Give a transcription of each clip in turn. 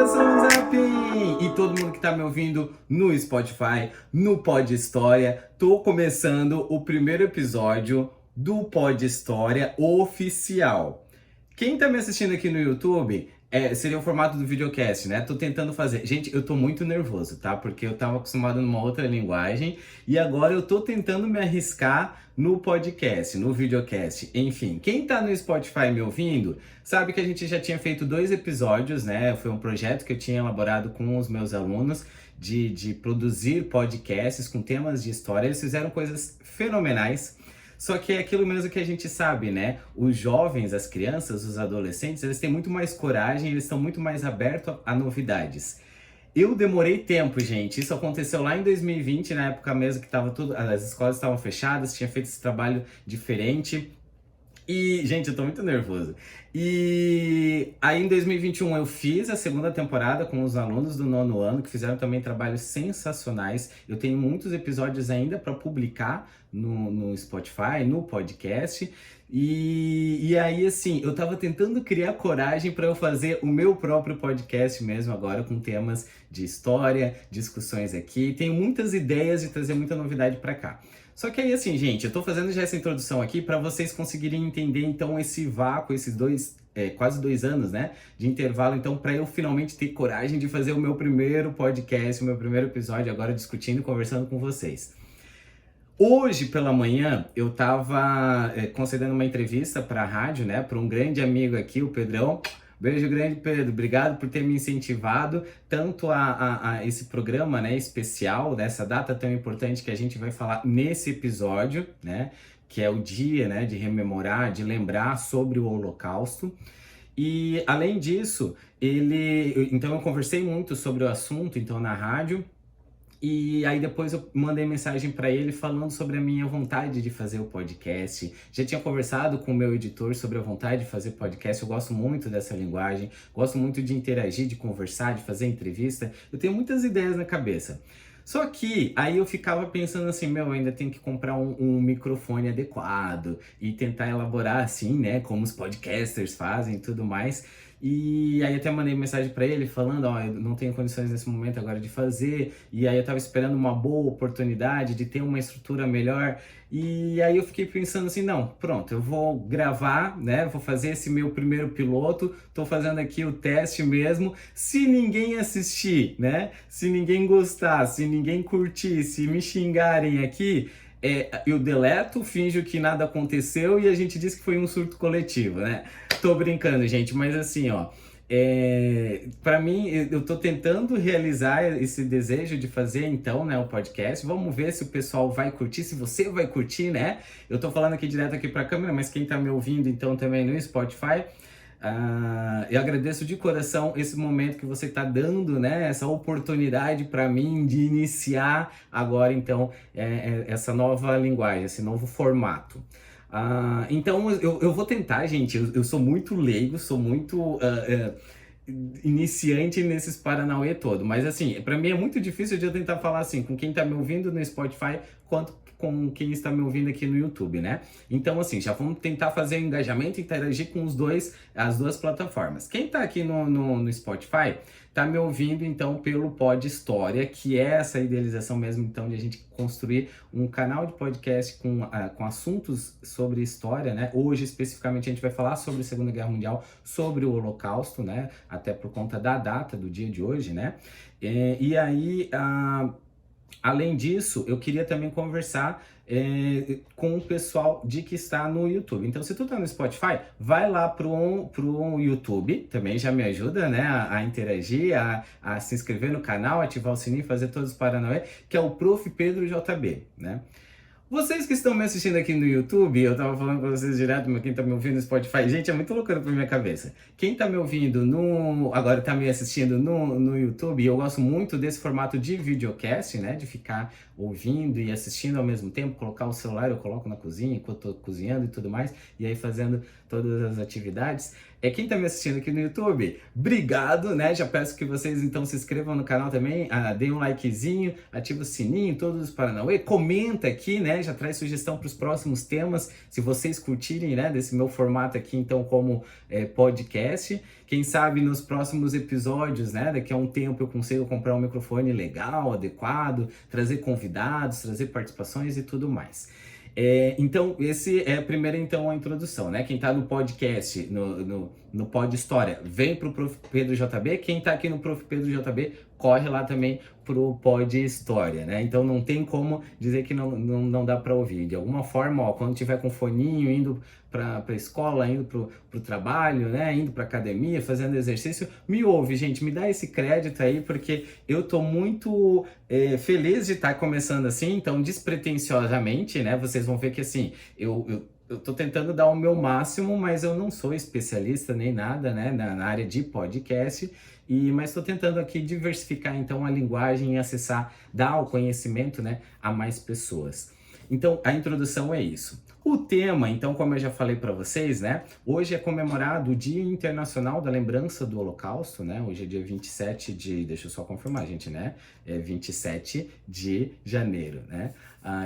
nação Zapin! E todo mundo que tá me ouvindo no Spotify, no Pod História, tô começando o primeiro episódio do Pod História oficial. Quem tá me assistindo aqui no YouTube, seria o formato do videocast, né? Tô tentando fazer. Gente, eu tô muito nervoso, tá? Porque eu tava acostumado numa outra linguagem e agora eu tô tentando me arriscar no podcast, no videocast. Enfim, quem tá no Spotify me ouvindo, sabe que a gente já tinha feito 2 episódios, né? Foi um projeto que eu tinha elaborado com os meus alunos de produzir podcasts com temas de história. Eles fizeram coisas fenomenais. Só que é aquilo mesmo que a gente sabe, né? Os jovens, as crianças, os adolescentes, eles têm muito mais coragem, eles estão muito mais abertos a novidades. Eu demorei tempo, gente. Isso aconteceu lá em 2020, na época mesmo que tava tudo, as escolas estavam fechadas, tinha feito esse trabalho diferente. E, gente, eu tô muito nervoso. E aí, em 2021, eu fiz a segunda temporada com os alunos do 9º ano, que fizeram também trabalhos sensacionais. Eu tenho muitos episódios ainda para publicar no Spotify, no podcast. E aí, assim, eu tava tentando criar coragem para eu fazer o meu próprio podcast mesmo agora, com temas de história, discussões aqui. Tenho muitas ideias de trazer muita novidade para cá. Só que aí, assim, gente, eu tô fazendo já essa introdução aqui para vocês conseguirem entender, então, esse vácuo, esses quase 2 anos, né, de intervalo, então, para eu finalmente ter coragem de fazer o meu primeiro podcast, o meu primeiro episódio, agora discutindo e conversando com vocês. Hoje, pela manhã, eu tava concedendo uma entrevista para a rádio, né, para um grande amigo aqui, o Pedrão. Beijo grande, Pedro. Obrigado por ter me incentivado tanto a esse programa, né, especial, dessa data tão importante que a gente vai falar nesse episódio, né, que é o dia, né, de rememorar, de lembrar sobre o Holocausto. E, além disso, então eu conversei muito sobre o assunto, então, na rádio. E aí depois eu mandei mensagem para ele falando sobre a minha vontade de fazer o podcast. Já tinha conversado com o meu editor sobre a vontade de fazer podcast. Eu gosto muito dessa linguagem, gosto muito de interagir, de conversar, de fazer entrevista. Eu tenho muitas ideias na cabeça. Só que aí eu ficava pensando assim, eu ainda tenho que comprar um microfone adequado e tentar elaborar assim, né, como os podcasters fazem e tudo mais. E aí até mandei mensagem para ele falando, eu não tenho condições nesse momento agora de fazer, e aí eu tava esperando uma boa oportunidade de ter uma estrutura melhor, e aí eu fiquei pensando assim, não, pronto, eu vou gravar, né, vou fazer esse meu primeiro piloto, tô fazendo aqui o teste mesmo, se ninguém assistir, né, se ninguém gostar, se ninguém curtir, se me xingarem aqui, eu deleto, finjo que nada aconteceu e a gente diz que foi um surto coletivo, né? Tô brincando, gente, mas assim, para mim, eu tô tentando realizar esse desejo de fazer, então, né, o podcast. Vamos ver se o pessoal vai curtir, se você vai curtir, né? Eu tô falando aqui direto aqui pra câmera, mas quem tá me ouvindo, então, também no Spotify, eu agradeço de coração esse momento que você está dando, né? Essa oportunidade para mim de iniciar agora, então, essa nova linguagem, esse novo formato. Então, eu vou tentar, gente. Eu sou muito leigo, sou muito iniciante nesses Paranauê todo. Mas, assim, para mim é muito difícil de eu tentar falar assim com quem está me ouvindo no Spotify, quanto com quem está me ouvindo aqui no YouTube, né? Então, assim, já vamos tentar fazer o engajamento e interagir com as duas plataformas. Quem está aqui no Spotify está me ouvindo, então, pelo Pod História, que é essa idealização mesmo, então, de a gente construir um canal de podcast com assuntos sobre história, né? Hoje, especificamente, a gente vai falar sobre a Segunda Guerra Mundial, sobre o Holocausto, né? Até por conta da data do dia de hoje, né? E aí, além disso, eu queria também conversar com o pessoal que está no YouTube. Então, se tu tá no Spotify, vai lá pro YouTube, também já me ajuda, né, a interagir, a se inscrever no canal, ativar o sininho, fazer todos os paranauê, que é o Prof. Pedro JB, né? Vocês que estão me assistindo aqui no YouTube, eu tava falando pra vocês direto, mas quem tá me ouvindo no Spotify, gente, é muito loucura pra minha cabeça. Quem tá me ouvindo agora tá me assistindo no YouTube, eu gosto muito desse formato de videocast, né, de ficar ouvindo e assistindo ao mesmo tempo, colocar o celular, eu coloco na cozinha enquanto tô cozinhando e tudo mais, e aí fazendo todas as atividades, é quem está me assistindo aqui no YouTube. Obrigado, né? Já peço que vocês então se inscrevam no canal também, deem um likezinho, ativa o sininho, todos os paranauê, comenta aqui, né? Já traz sugestão para os próximos temas, se vocês curtirem, né? Desse meu formato aqui, então, como podcast. Quem sabe nos próximos episódios, né? Daqui a um tempo eu consigo comprar um microfone legal, adequado, trazer convidados, trazer participações e tudo mais. Então, esse é a primeira, então, a introdução, né? Quem tá no podcast, no Pod História, vem pro Prof. Pedro JB. Quem tá aqui no Prof. Pedro JB, corre lá também pro Pod História, né? Então, não tem como dizer que não dá para ouvir. De alguma forma, ó, quando tiver com foninho, indo para a escola, indo pro trabalho, né? Indo pra academia, fazendo exercício, me ouve, gente, me dá esse crédito aí, porque eu tô muito feliz de estar começando assim, então, despretensiosamente, né? Vocês vão ver que, assim, eu tô tentando dar o meu máximo, mas eu não sou especialista nem nada, né, na área de podcast, mas estou tentando aqui diversificar, então, a linguagem e acessar, dar o conhecimento, né, a mais pessoas. Então, a introdução é isso. O tema, então, como eu já falei para vocês, né, hoje é comemorado o Dia Internacional da Lembrança do Holocausto, né, hoje é dia 27 deixa eu só confirmar, gente, né, é 27 de janeiro, né,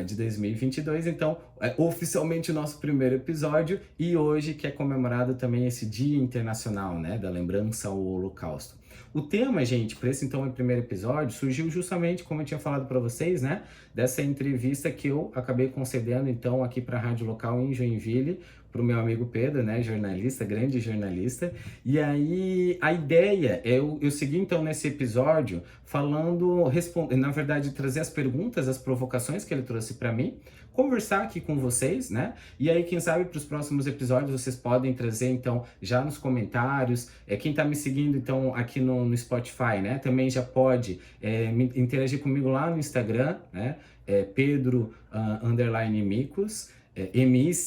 de 2022, então, é oficialmente o nosso primeiro episódio, e hoje que é comemorado também esse Dia Internacional, né, da Lembrança ao Holocausto. O tema, gente, para esse então primeiro episódio, surgiu justamente, como eu tinha falado para vocês, né, dessa entrevista que eu acabei concedendo então aqui para a rádio local em Joinville, para o meu amigo Pedro, né, jornalista, grande jornalista. E aí a ideia é eu seguir então nesse episódio falando, na verdade, trazer as perguntas, as provocações que ele trouxe para mim, conversar aqui com vocês, né? E aí, quem sabe, para os próximos episódios vocês podem trazer, então, já nos comentários. Quem tá me seguindo, então, aqui no Spotify, né? Também já pode interagir comigo lá no Instagram, né? Pedro_Micos. Mickucz,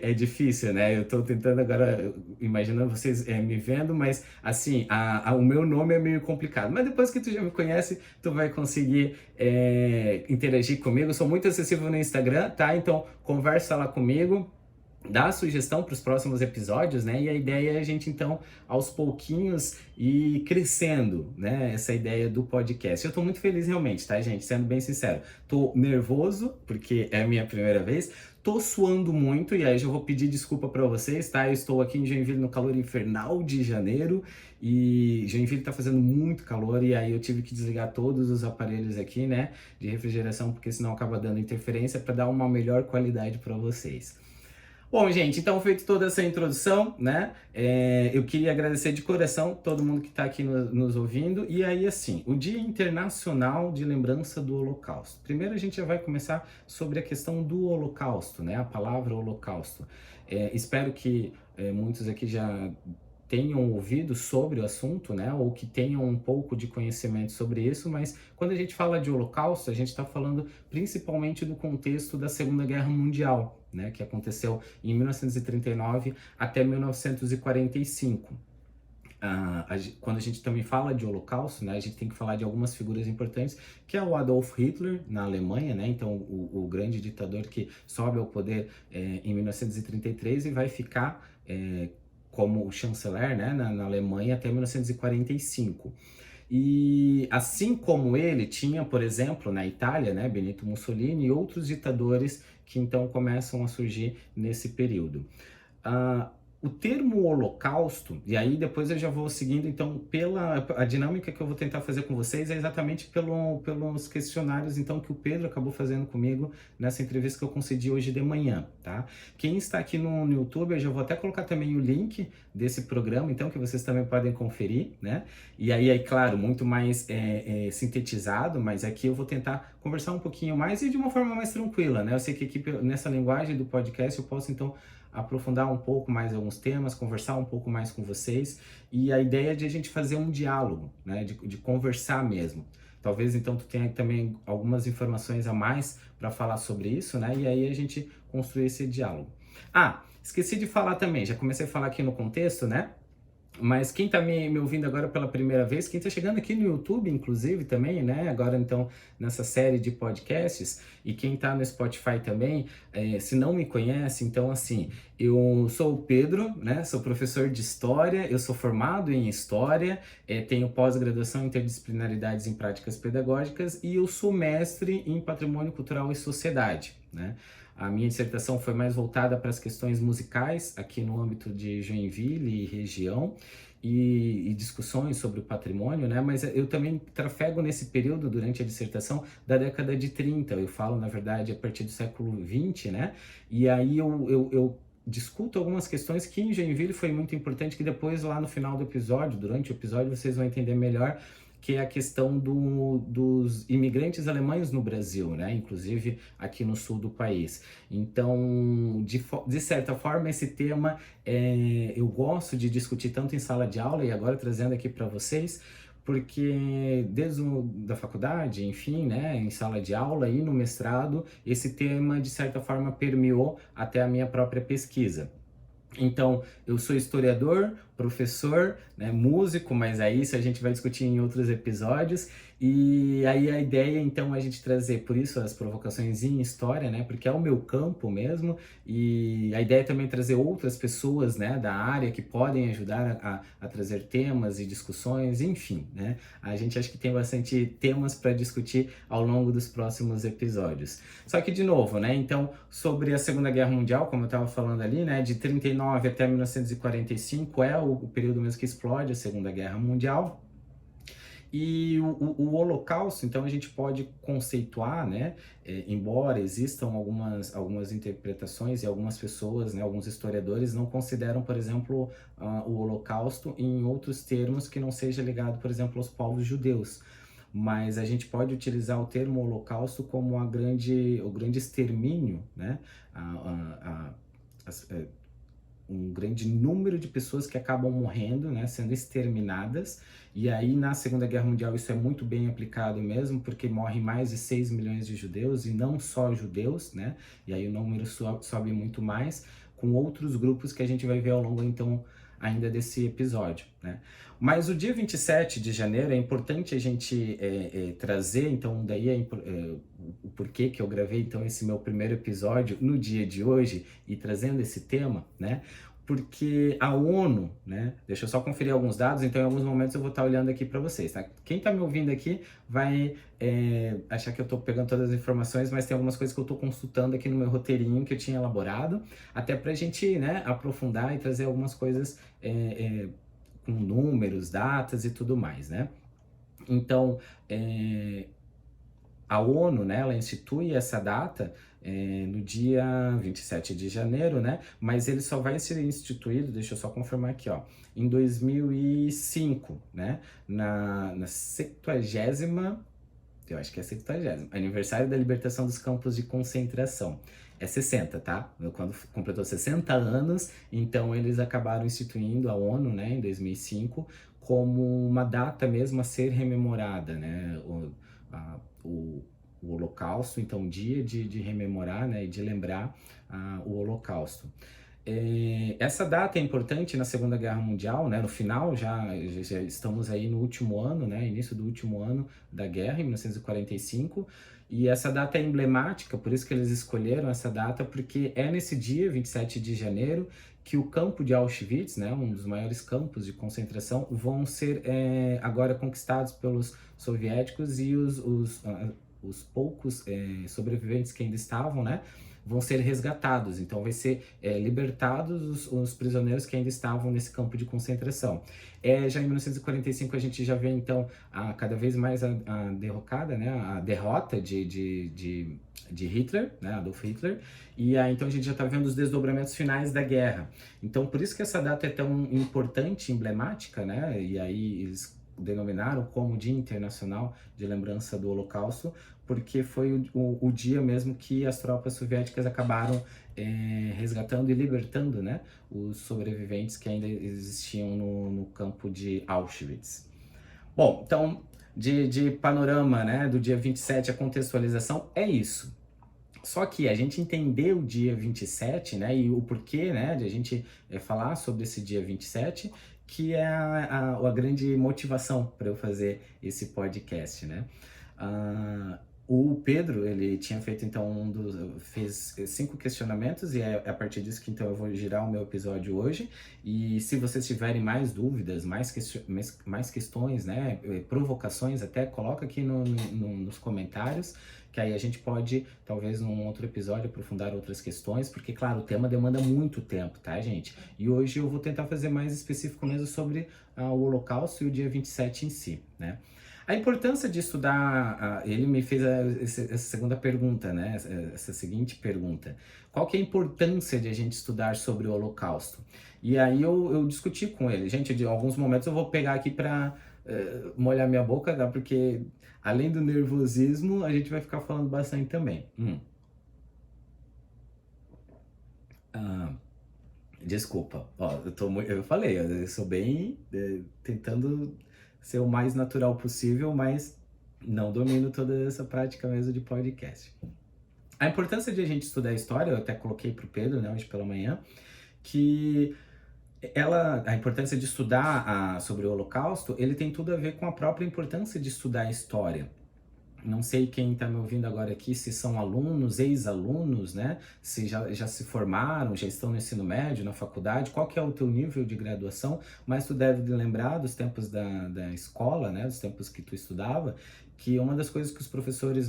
é difícil, né? Eu tô tentando agora, imaginando vocês me vendo, mas assim, o meu nome é meio complicado. Mas depois que tu já me conhece, tu vai conseguir interagir comigo. Eu sou muito acessível no Instagram, tá? Então, conversa lá comigo. Dá sugestão para os próximos episódios, né? E a ideia é a gente, então, aos pouquinhos ir crescendo, né? Essa ideia do podcast. Eu tô muito feliz realmente, tá, gente? Sendo bem sincero. Tô nervoso, porque é a minha primeira vez. Tô suando muito, e aí já vou pedir desculpa para vocês, tá? Eu estou aqui em Joinville no calor infernal de janeiro, e Joinville tá fazendo muito calor, e aí eu tive que desligar todos os aparelhos aqui, né? De refrigeração, porque senão acaba dando interferência, para dar uma melhor qualidade para vocês. Bom, gente, então feito toda essa introdução, né, eu queria agradecer de coração todo mundo que está aqui nos ouvindo. E aí, assim, o Dia Internacional de Lembrança do Holocausto. Primeiro a gente já vai começar sobre a questão do Holocausto, né, a palavra Holocausto. Espero que muitos aqui já tenham ouvido sobre o assunto, né, ou que tenham um pouco de conhecimento sobre isso, mas quando a gente fala de Holocausto, a gente está falando principalmente do contexto da Segunda Guerra Mundial, né, que aconteceu em 1939 até 1945. Quando a gente também fala de Holocausto, né, a gente tem que falar de algumas figuras importantes, que é o Adolf Hitler, na Alemanha, né, então o grande ditador que sobe ao poder em 1933 e vai ficar como chanceler, né, na Alemanha até 1945. E assim como ele, tinha, por exemplo, na Itália, né, Benito Mussolini e outros ditadores que então começam a surgir nesse período. O termo holocausto, e aí depois eu já vou seguindo então a dinâmica que eu vou tentar fazer com vocês é exatamente pelos questionários então que o Pedro acabou fazendo comigo nessa entrevista que eu concedi hoje de manhã, tá? Quem está aqui no YouTube, eu já vou até colocar também o link desse programa, então, que vocês também podem conferir, né? E aí, claro, muito mais sintetizado, mas aqui eu vou tentar conversar um pouquinho mais e de uma forma mais tranquila, né? Eu sei que aqui nessa linguagem do podcast eu posso então aprofundar um pouco mais alguns temas, conversar um pouco mais com vocês, e a ideia é de a gente fazer um diálogo, né, de conversar mesmo. Talvez então tu tenha também algumas informações a mais para falar sobre isso, né, e aí a gente construir esse diálogo. Esqueci de falar também, já comecei a falar aqui no contexto, né, Mas quem está me ouvindo agora pela primeira vez, quem está chegando aqui no YouTube, inclusive, também, né? Agora, então, nessa série de podcasts, e quem está no Spotify também, se não me conhece, então, assim, eu sou o Pedro, né? Sou professor de História, eu sou formado em História, tenho pós-graduação em Interdisciplinaridades em Práticas Pedagógicas e eu sou mestre em Patrimônio Cultural e Sociedade, né? A minha dissertação foi mais voltada para as questões musicais, aqui no âmbito de Joinville e região, e discussões sobre o patrimônio, né? Mas eu também trafego nesse período, durante a dissertação, da década de 30. Eu falo, na verdade, a partir do século 20, né? E aí eu discuto algumas questões que em Joinville foi muito importante, que depois, lá no final do episódio, durante o episódio, vocês vão entender melhor, que é a questão dos imigrantes alemães no Brasil, né? Inclusive aqui no sul do país. Então, de certa forma, esse tema eu gosto de discutir tanto em sala de aula e agora trazendo aqui para vocês, porque desde da faculdade, enfim, né, em sala de aula e no mestrado, esse tema de certa forma permeou até a minha própria pesquisa. Então, eu sou historiador, professor, né, músico, mas aí isso a gente vai discutir em outros episódios. E aí a ideia, então, é a gente trazer, por isso, as provocações em história, né, porque é o meu campo mesmo. E a ideia é também trazer outras pessoas, né, da área que podem ajudar a trazer temas e discussões, enfim, né. A gente acha que tem bastante temas para discutir ao longo dos próximos episódios. Só que, de novo, né, então, sobre a Segunda Guerra Mundial, como eu estava falando ali, né, de 39 até 1945 é o período mesmo que explode a Segunda Guerra Mundial. E o Holocausto, então, a gente pode conceituar, né, embora existam algumas interpretações e algumas pessoas, né, alguns historiadores não consideram, por exemplo, o Holocausto em outros termos que não seja ligado, por exemplo, aos povos judeus. Mas a gente pode utilizar o termo Holocausto como o grande extermínio, né, um grande número de pessoas que acabam morrendo, né, sendo exterminadas. E aí na Segunda Guerra Mundial isso é muito bem aplicado mesmo, porque morrem mais de 6 milhões de judeus, e não só judeus, né, e aí o número sobe muito mais, com outros grupos que a gente vai ver ao longo, então, ainda desse episódio, né. Mas o dia 27 de janeiro é importante a gente trazer, então daí o porquê que eu gravei então esse meu primeiro episódio no dia de hoje e trazendo esse tema, né? Porque a ONU, né? Deixa eu só conferir alguns dados, então em alguns momentos eu vou estar olhando aqui para vocês, tá? Quem está me ouvindo aqui vai achar que eu estou pegando todas as informações, mas tem algumas coisas que eu estou consultando aqui no meu roteirinho que eu tinha elaborado, até para a gente, né, aprofundar e trazer algumas coisas com números, datas e tudo mais, né? Então, a ONU, né, ela institui essa data no dia 27 de janeiro, né, mas ele só vai ser instituído, deixa eu só confirmar aqui, ó, em 2005, né, na 70ª, eu acho que é 70º, aniversário da libertação dos campos de concentração. É 60, tá? Quando completou 60 anos, então eles acabaram instituindo a ONU, né, em 2005, como uma data mesmo a ser rememorada, né? O Holocausto, então um dia de rememorar, né, e de lembrar o Holocausto. Essa data é importante na Segunda Guerra Mundial, né? No final, já estamos aí no último ano, né? Início do último ano da guerra, em 1945, e essa data é emblemática, por isso que eles escolheram essa data, porque é nesse dia, 27 de janeiro, que o campo de Auschwitz, né, um dos maiores campos de concentração, vão ser agora conquistados pelos soviéticos, e os poucos sobreviventes que ainda estavam, né, vão ser resgatados. Então vai ser libertados os prisioneiros que ainda estavam nesse campo de concentração. Já em 1945 a gente já vê então cada vez mais a derrocada, né, a derrota de Hitler, né, Adolf Hitler, e então a gente já está vendo os desdobramentos finais da guerra. Então por isso que essa data é tão importante, emblemática, né, e aí eles denominaram como Dia Internacional de Lembrança do Holocausto, porque foi o dia mesmo que as tropas soviéticas acabaram resgatando e libertando, né, os sobreviventes que ainda existiam no campo de Auschwitz. Bom, então, de panorama, né, do dia 27, a contextualização é isso. Só que a gente entender o dia 27, né, e o porquê, né, de a gente falar sobre esse dia 27, que é a grande motivação para eu fazer esse podcast, né? Ah, o Pedro, ele tinha feito então fez 5 questionamentos e é a partir disso que então eu vou girar o meu episódio hoje. E se vocês tiverem mais dúvidas, mais questões, né, provocações até, coloca aqui nos comentários, que aí a gente pode, talvez num outro episódio, aprofundar outras questões, porque, claro, o tema demanda muito tempo, tá, gente? E hoje eu vou tentar fazer mais específico mesmo sobre o Holocausto e o dia 27 em si, né? A importância de estudar, ele me fez essa segunda pergunta, né? Essa seguinte pergunta. Qual que é a importância de a gente estudar sobre o Holocausto? E aí eu discuti com ele. Gente, de alguns momentos eu vou pegar aqui para molhar minha boca, tá? Porque além do nervosismo, a gente vai ficar falando bastante também. Ah, desculpa, ó, eu falei, eu sou bem tentando ser o mais natural possível, mas não domino toda essa prática mesmo de podcast. A importância de a gente estudar história, eu até coloquei para o Pedro, né, hoje pela manhã, que a importância de estudar sobre o Holocausto, ele tem tudo a ver com a própria importância de estudar a história. Não sei quem está me ouvindo agora aqui, se são alunos, ex-alunos, né? Se já se formaram, já estão no ensino médio, na faculdade, qual que é o teu nível de graduação, mas tu deve lembrar dos tempos da escola, né? Dos tempos que tu estudava, que uma das coisas que os professores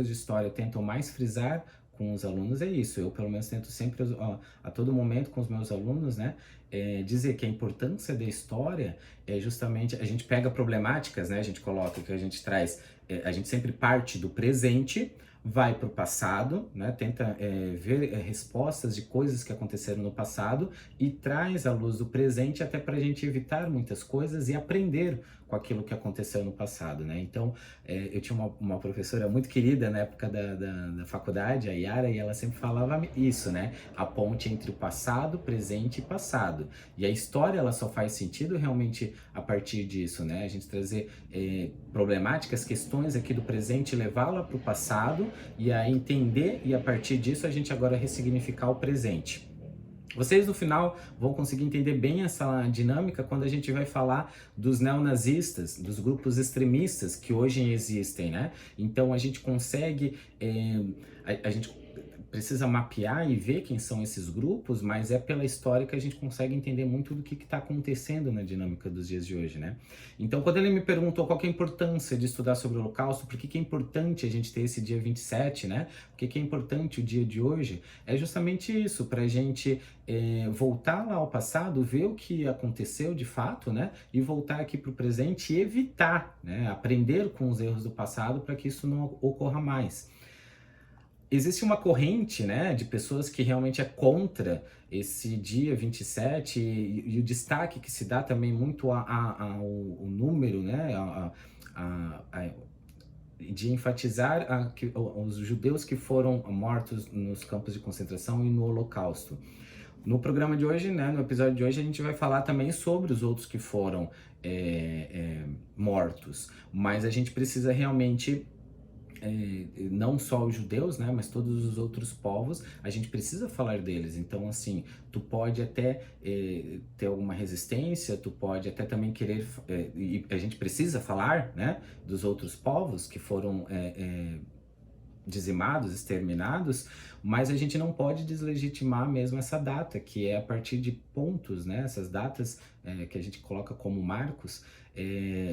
de história tentam mais frisar com os alunos é isso. Eu, pelo menos, tento sempre, a todo momento com os meus alunos, né? Dizer que a importância da história é justamente, a gente pega problemáticas, né? A gente coloca, que a gente traz, a gente sempre parte do presente, vai para o passado, né? Tenta ver respostas de coisas que aconteceram no passado e traz à luz do presente até para a gente evitar muitas coisas e aprender com aquilo que aconteceu no passado, né? Então, eu tinha uma professora muito querida na época da faculdade, a Yara, e ela sempre falava isso, né? A ponte entre o passado, presente e passado. E a história, ela só faz sentido realmente a partir disso, né? A gente trazer problemáticas, questões aqui do presente, levá-la para o passado e aí entender, e a partir disso a gente agora ressignificar o presente. Vocês no final vão conseguir entender bem essa dinâmica quando a gente vai falar dos neonazistas, dos grupos extremistas que hoje existem, né? Então a gente consegue, a gente precisa mapear e ver quem são esses grupos, mas é pela história que a gente consegue entender muito do que está acontecendo na dinâmica dos dias de hoje, né? Então, quando ele me perguntou qual que é a importância de estudar sobre o Holocausto, por que é importante a gente ter esse dia 27, né? Por que é importante o dia de hoje? É justamente isso, para a gente voltar lá ao passado, ver o que aconteceu de fato, né? E voltar aqui para o presente e evitar, né? Aprender com os erros do passado para que isso não ocorra mais. Existe uma corrente, né, de pessoas que realmente é contra esse dia 27 e o destaque que se dá também muito ao número, né, de enfatizar os judeus que foram mortos nos campos de concentração e no Holocausto. No programa de hoje, né, no episódio de hoje, a gente vai falar também sobre os outros que foram mortos, mas a gente precisa realmente não só os judeus, né, mas todos os outros povos, a gente precisa falar deles. Então, assim, tu pode até ter alguma resistência, tu pode até também querer, e a gente precisa falar, né, dos outros povos que foram dizimados, exterminados, mas a gente não pode deslegitimar mesmo essa data, que é a partir de pontos, né? Essas datas que a gente coloca como marcos,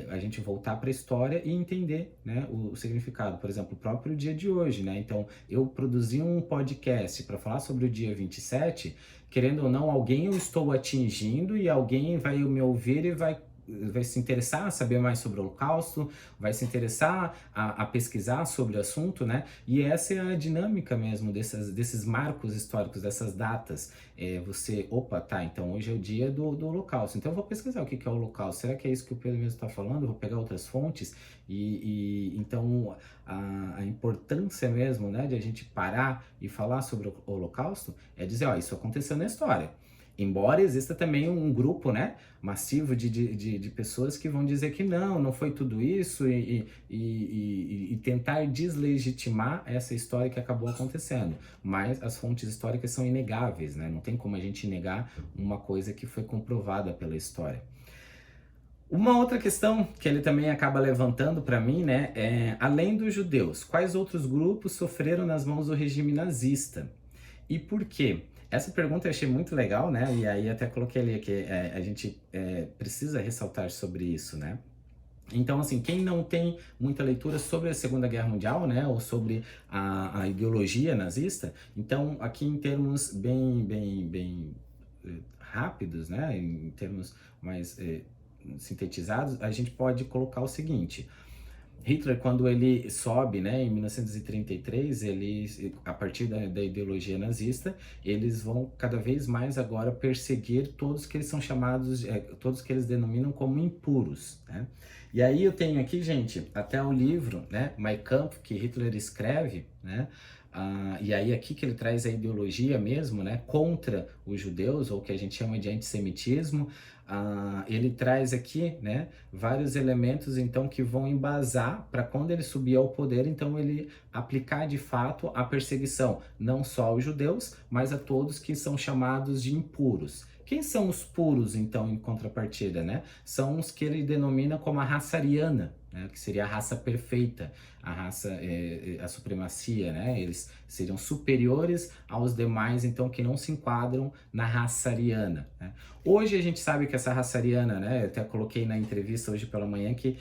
a gente voltar para a história e entender, né, o significado. Por exemplo, o próprio dia de hoje, né? Então, eu produzi um podcast para falar sobre o dia 27, querendo ou não, alguém eu estou atingindo e alguém vai me ouvir e vai se interessar a saber mais sobre o Holocausto, vai se interessar a pesquisar sobre o assunto, né? E essa é a dinâmica mesmo desses marcos históricos, dessas datas. Opa, tá, então hoje é o dia do Holocausto, então eu vou pesquisar o que é o Holocausto. Será que é isso que o Pedro mesmo está falando? Eu vou pegar outras fontes então a importância mesmo, né, de a gente parar e falar sobre o Holocausto é dizer, ó, isso aconteceu na história. Embora exista também um grupo, né, massivo de pessoas que vão dizer que não foi tudo isso e tentar deslegitimar essa história que acabou acontecendo. Mas as fontes históricas são inegáveis, né? Não tem como a gente negar uma coisa que foi comprovada pela história. Uma outra questão que ele também acaba levantando para mim, né, é além dos judeus, quais outros grupos sofreram nas mãos do regime nazista? E por quê? Essa pergunta eu achei muito legal, né? E aí até coloquei ali que a gente precisa ressaltar sobre isso, né? Então, assim, quem não tem muita leitura sobre a Segunda Guerra Mundial, né, ou sobre a ideologia nazista, então, aqui em termos bem rápidos, né, em termos mais sintetizados, a gente pode colocar o seguinte: Hitler, quando ele sobe, né, em 1933, ele, a partir da ideologia nazista, eles vão cada vez mais agora perseguir todos que eles são chamados, todos que eles denominam como impuros, né? E aí eu tenho aqui, gente, até o livro, né, Mein Kampf, que Hitler escreve, né? E aí aqui que ele traz a ideologia mesmo, né, contra os judeus, ou que a gente chama de antissemitismo. Ele traz aqui, né, vários elementos então que vão embasar para quando ele subir ao poder, então ele aplicar de fato a perseguição, não só aos judeus, mas a todos que são chamados de impuros. Quem são os puros, então, em contrapartida, né? São os que ele denomina como a raça ariana, né? Que seria a raça perfeita, a raça, a supremacia, né? Eles seriam superiores aos demais, então, que não se enquadram na raça ariana, né? Hoje a gente sabe que essa raça ariana, né? Eu até coloquei na entrevista hoje pela manhã que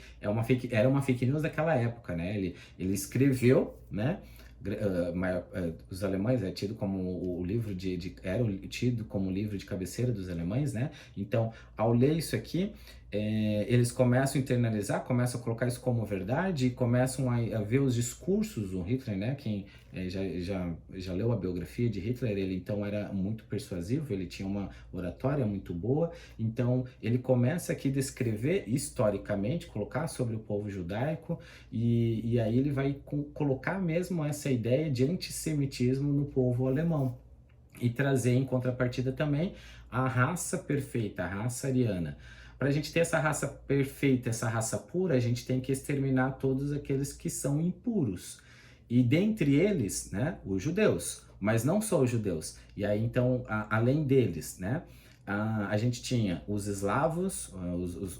era uma fake news daquela época, né? Ele escreveu, né? Os alemães é tido como o livro era tido como o livro de cabeceira dos alemães, né? Então, ao ler isso aqui, eles começam a internalizar, começam a colocar isso como verdade e começam a ver os discursos do Hitler, né? Quem já leu a biografia de Hitler, ele então era muito persuasivo, ele tinha uma oratória muito boa, então ele começa aqui a descrever historicamente, colocar sobre o povo judaico e aí ele vai colocar mesmo essa ideia de antissemitismo no povo alemão e trazer em contrapartida também a raça perfeita, a raça ariana. Para a gente ter essa raça perfeita, essa raça pura, a gente tem que exterminar todos aqueles que são impuros. E dentre eles, né, os judeus, mas não só os judeus. E aí, então, além deles, né, a gente tinha os eslavos,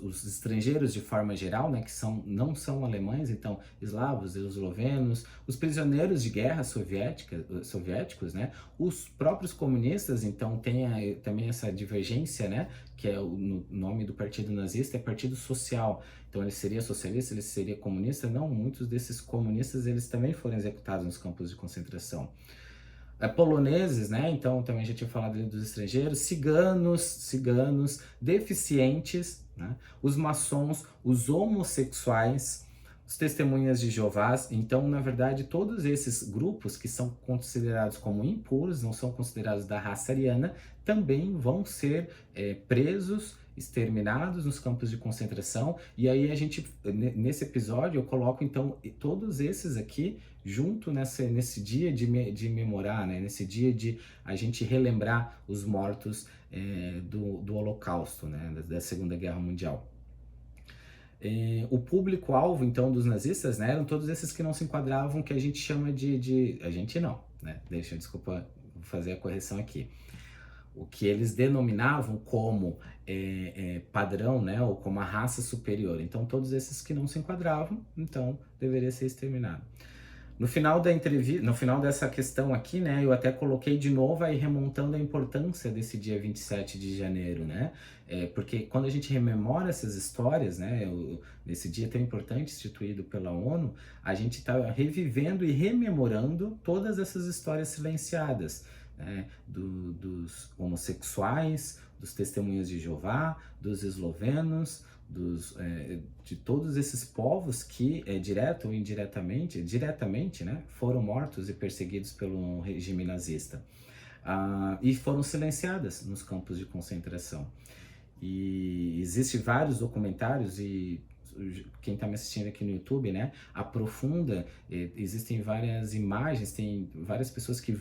os estrangeiros de forma geral, né, que não são alemães, então eslavos, eslovenos, os prisioneiros de guerra soviéticos, né, os próprios comunistas, então tem também essa divergência, né, que é o nome do partido nazista, é Partido Social. Então ele seria socialista, ele seria comunista? Não, muitos desses comunistas eles também foram executados nos campos de concentração. Poloneses, né? Então também a gente tinha falado ali dos estrangeiros, ciganos, deficientes, né? Os maçons, os homossexuais, os testemunhas de Jeová. Então, na verdade, todos esses grupos que são considerados como impuros, não são considerados da raça ariana, também vão ser presos, exterminados nos campos de concentração. E aí a gente, nesse episódio, eu coloco então todos esses aqui junto nesse dia de memorar, né? Nesse dia de a gente relembrar os mortos do Holocausto, né? Da Segunda Guerra Mundial. O público-alvo, então, dos nazistas, né, eram todos esses que não se enquadravam, que a gente chama a gente não, né? Desculpa, vou fazer a correção aqui. O que eles denominavam como padrão, né, ou como a raça superior. Então, todos esses que não se enquadravam, então, deveria ser exterminado. No final da entrevista, no final dessa questão aqui, né, eu até coloquei de novo aí remontando a importância desse dia 27 de janeiro, né? Porque quando a gente rememora essas histórias, né, nesse dia tão importante instituído pela ONU, a gente está revivendo e rememorando todas essas histórias silenciadas, né, dos homossexuais, dos testemunhas de Jeová, dos eslovenos, de todos esses povos que, direto ou diretamente, né, foram mortos e perseguidos pelo regime nazista. E foram silenciadas nos campos de concentração. E existem vários documentários quem está me assistindo aqui no YouTube, né, aprofunda, existem várias imagens, tem várias pessoas que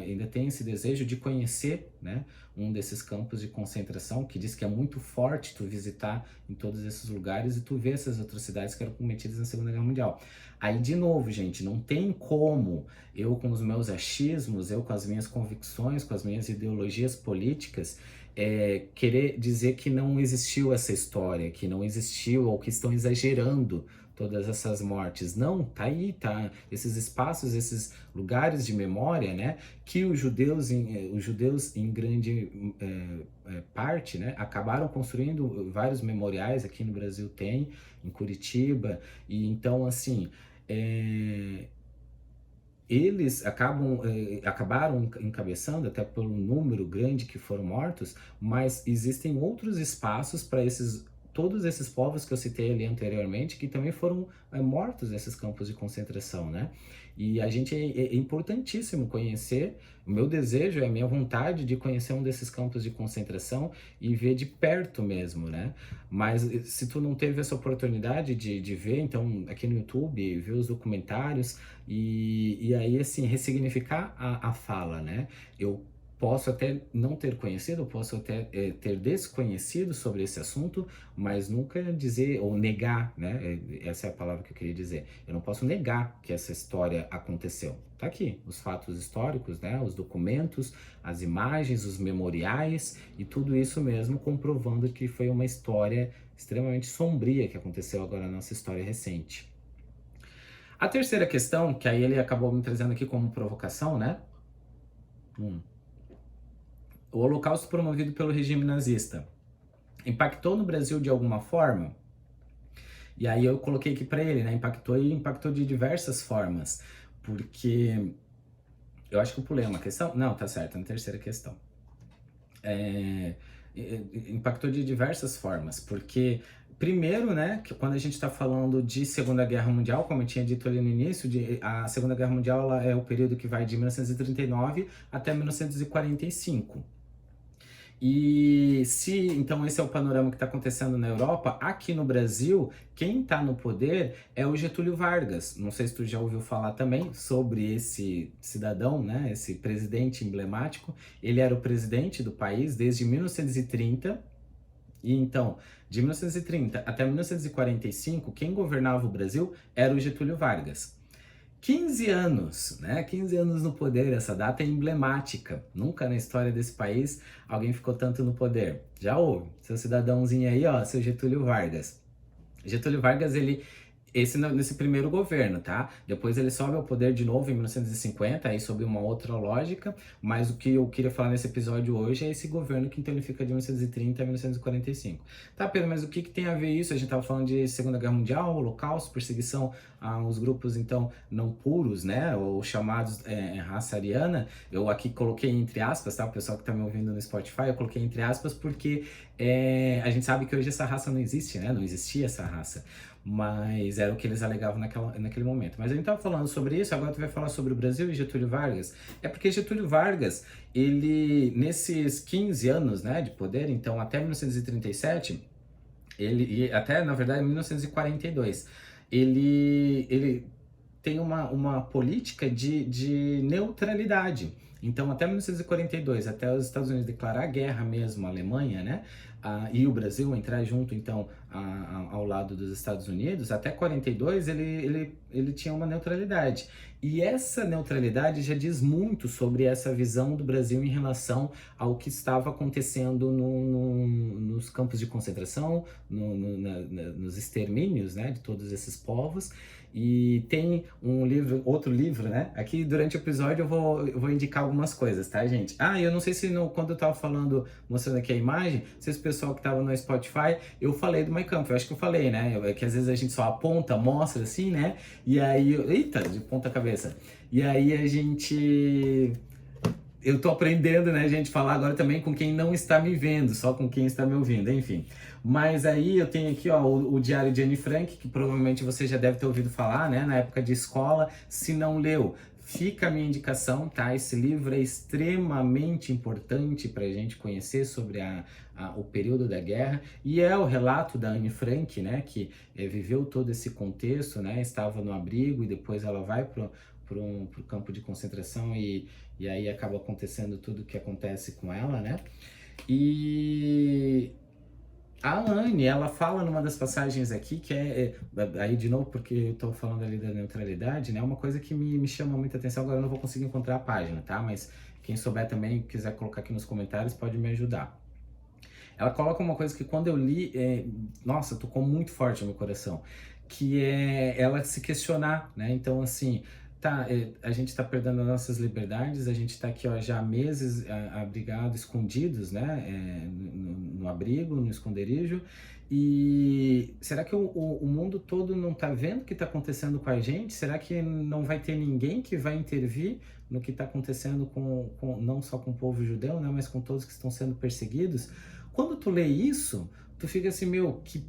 ainda tem esse desejo de conhecer, né, um desses campos de concentração, que diz que é muito forte tu visitar em todos esses lugares e tu ver essas atrocidades que eram cometidas na Segunda Guerra Mundial. Aí, de novo, gente, não tem como eu, com os meus achismos, eu com as minhas convicções, com as minhas ideologias políticas, querer dizer que não existiu essa história, que não existiu, ou que estão exagerando todas essas mortes. Não, tá aí, tá. Esses espaços, esses lugares de memória, né, que os judeus em grande parte, né, acabaram construindo vários memoriais. Aqui no Brasil tem, em Curitiba, e então, assim, eles acabaram encabeçando, até pelo número grande que foram mortos, mas existem outros espaços para todos esses povos que eu citei ali anteriormente, que também foram mortos nesses campos de concentração, né? E a gente é importantíssimo conhecer. O meu desejo, a minha vontade de conhecer um desses campos de concentração e ver de perto mesmo, né? Mas se tu não teve essa oportunidade de ver, então aqui no YouTube, ver os documentários e aí, assim, ressignificar a fala, né? Eu posso até não ter conhecido, eu posso até ter desconhecido sobre esse assunto, mas nunca dizer ou negar, né? Essa é a palavra que eu queria dizer. Eu não posso negar que essa história aconteceu. Tá aqui, os fatos históricos, né? Os documentos, as imagens, os memoriais e tudo isso mesmo comprovando que foi uma história extremamente sombria que aconteceu agora na nossa história recente. A terceira questão, que aí ele acabou me trazendo aqui como provocação, né? O Holocausto promovido pelo regime nazista impactou no Brasil de alguma forma? E aí eu coloquei aqui para ele, né? Impactou e impactou de diversas formas, porque eu acho que eu pulei uma questão. Não, tá certo, na terceira questão. Impactou de diversas formas, porque primeiro, né, que quando a gente está falando de Segunda Guerra Mundial, como eu tinha dito ali no início, a Segunda Guerra Mundial ela é o período que vai de 1939 até 1945. E se, então, esse é o panorama que está acontecendo na Europa, aqui no Brasil, quem está no poder é o Getúlio Vargas. Não sei se tu já ouviu falar também sobre esse cidadão, né, esse presidente emblemático. Ele era o presidente do país desde 1930, e então, de 1930 até 1945, quem governava o Brasil era o Getúlio Vargas. 15 anos, né? 15 anos no poder, essa data é emblemática. Nunca na história desse país alguém ficou tanto no poder. Já houve, seu cidadãozinho aí, ó, seu Getúlio Vargas. Getúlio Vargas, nesse primeiro governo, tá? Depois ele sobe ao poder de novo em 1950, aí sob uma outra lógica, mas o que eu queria falar nesse episódio hoje é esse governo que então ele fica de 1930 a 1945. Tá, Pedro, mas o que tem a ver isso? A gente tava falando de Segunda Guerra Mundial, Holocausto, perseguição aos grupos, então, não puros, né? Ou chamados raça ariana. Eu aqui coloquei entre aspas, tá? O pessoal que tá me ouvindo no Spotify, eu coloquei entre aspas porque a gente sabe que hoje essa raça não existe, né? Não existia essa raça. Mas era o que eles alegavam naquele momento. Mas a gente estava falando sobre isso, agora tu vai falar sobre o Brasil e Getúlio Vargas. É porque Getúlio Vargas, ele, nesses 15 anos, né, de poder, então até 1937, e até, na verdade, 1942, ele tem uma política de neutralidade. Então, até 1942, até os Estados Unidos declarar guerra mesmo à Alemanha, né? E o Brasil entrar junto, então, ao lado dos Estados Unidos, até 42 ele tinha uma neutralidade. E essa neutralidade já diz muito sobre essa visão do Brasil em relação ao que estava acontecendo nos campos de concentração, nos extermínios, né, de todos esses povos. E tem outro livro, né? Aqui durante o episódio eu vou indicar algumas coisas, tá, gente? Eu não sei se quando eu tava falando, mostrando aqui a imagem, se esse pessoal que tava no Spotify, eu falei do Mein Kampf, eu acho que eu falei, né? Que às vezes a gente só aponta, mostra assim, né? E aí, eita, de ponta cabeça. E aí eu tô aprendendo, né, gente, falar agora também com quem não está me vendo, só com quem está me ouvindo, enfim. Mas aí eu tenho aqui, ó, o Diário de Anne Frank, que provavelmente você já deve ter ouvido falar, né, na época de escola, se não leu. fica a minha indicação, tá? Esse livro é extremamente importante para a gente conhecer sobre o período da guerra, e é o relato da Anne Frank, né, que viveu todo esse contexto, né, estava no abrigo e depois ela vai pro campo de concentração e aí acaba acontecendo tudo o que acontece com ela, né? E a Anne, ela fala numa das passagens aqui, que aí de novo, porque eu tô falando ali da neutralidade, né, uma coisa que me chama muita atenção, agora eu não vou conseguir encontrar a página, tá? Mas quem souber também, quiser colocar aqui nos comentários, pode me ajudar. Ela coloca uma coisa que quando eu li, nossa, tocou muito forte no meu coração, que é ela se questionar, né? Então, assim, tá, a gente tá perdendo as nossas liberdades, a gente tá aqui, ó, já há meses abrigados, escondidos, né? No abrigo, no esconderijo, e será que o mundo todo não tá vendo o que tá acontecendo com a gente? Será que não vai ter ninguém que vai intervir no que está acontecendo não só com o povo judeu, né, mas com todos que estão sendo perseguidos? Quando tu lê isso, tu fica assim, meu, que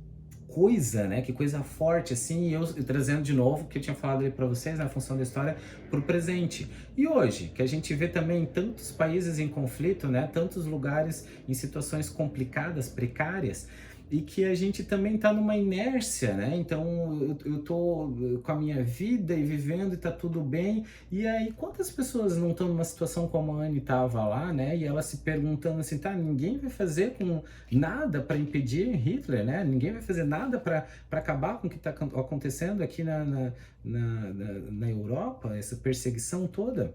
coisa, né? Que coisa forte, assim, e eu trazendo de novo o que eu tinha falado ali para vocês, na função da história, pro presente. E hoje, que a gente vê também tantos países em conflito, né? Tantos lugares em situações complicadas, precárias, e que a gente também tá numa inércia, né? Então eu tô com a minha vida e vivendo e tá tudo bem. E aí, quantas pessoas não estão numa situação como a Anne tava lá, né? E ela se perguntando assim, tá, ninguém vai fazer com nada para impedir Hitler, né? Ninguém vai fazer nada para acabar com o que está acontecendo aqui na Europa, essa perseguição toda.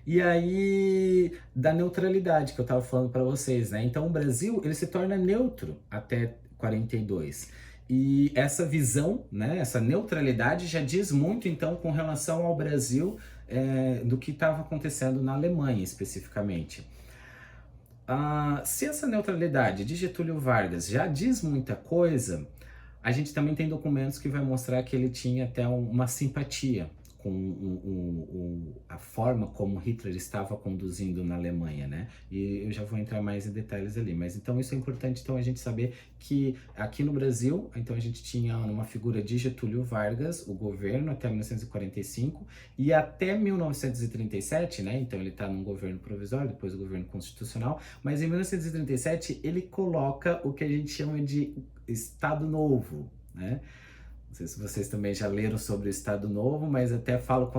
E aí, da neutralidade que eu estava falando para vocês, né? Então, o Brasil, ele se torna neutro até 42. E essa visão, né, essa neutralidade já diz muito, então, com relação ao Brasil, do que estava acontecendo na Alemanha, especificamente. Se essa neutralidade de Getúlio Vargas já diz muita coisa, a gente também tem documentos que vai mostrar que ele tinha até uma simpatia com a forma como Hitler estava conduzindo na Alemanha, né? E eu já vou entrar mais em detalhes ali. Mas então isso é importante, então, a gente saber que aqui no Brasil, então a gente tinha uma figura de Getúlio Vargas, o governo até 1945, e até 1937, né? Então ele está num governo provisório, depois o governo constitucional, mas em 1937 ele coloca o que a gente chama de Estado Novo, né? Não sei se vocês também já leram sobre o Estado Novo, mas até falo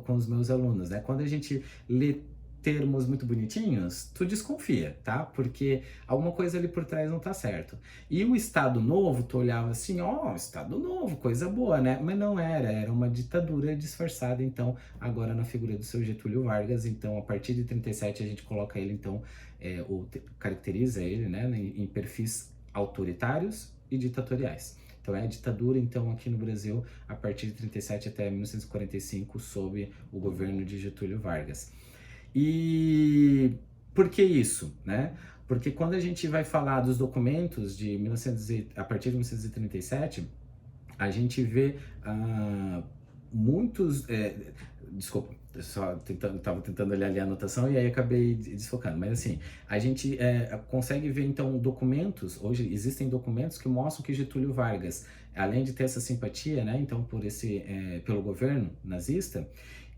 com os meus alunos, né? Quando a gente lê termos muito bonitinhos, tu desconfia, tá? Porque alguma coisa ali por trás não tá certo. E o Estado Novo, tu olhava assim, ó, Estado Novo, coisa boa, né? Mas não era uma ditadura disfarçada, então, agora na figura do seu Getúlio Vargas. Então, a partir de 37 a gente coloca ele, então, ou caracteriza ele, né, em perfis autoritários e ditatoriais. Então é a ditadura, então, aqui no Brasil, a partir de 37 até 1945, sob o governo de Getúlio Vargas. E por que isso, né? Porque quando a gente vai falar dos documentos de a partir de 1937, a gente vê muitos... desculpa, estava tentando olhar ali a anotação e aí acabei desfocando, mas assim, a gente consegue ver então documentos, hoje existem documentos que mostram que Getúlio Vargas, além de ter essa simpatia, né, então pelo governo nazista,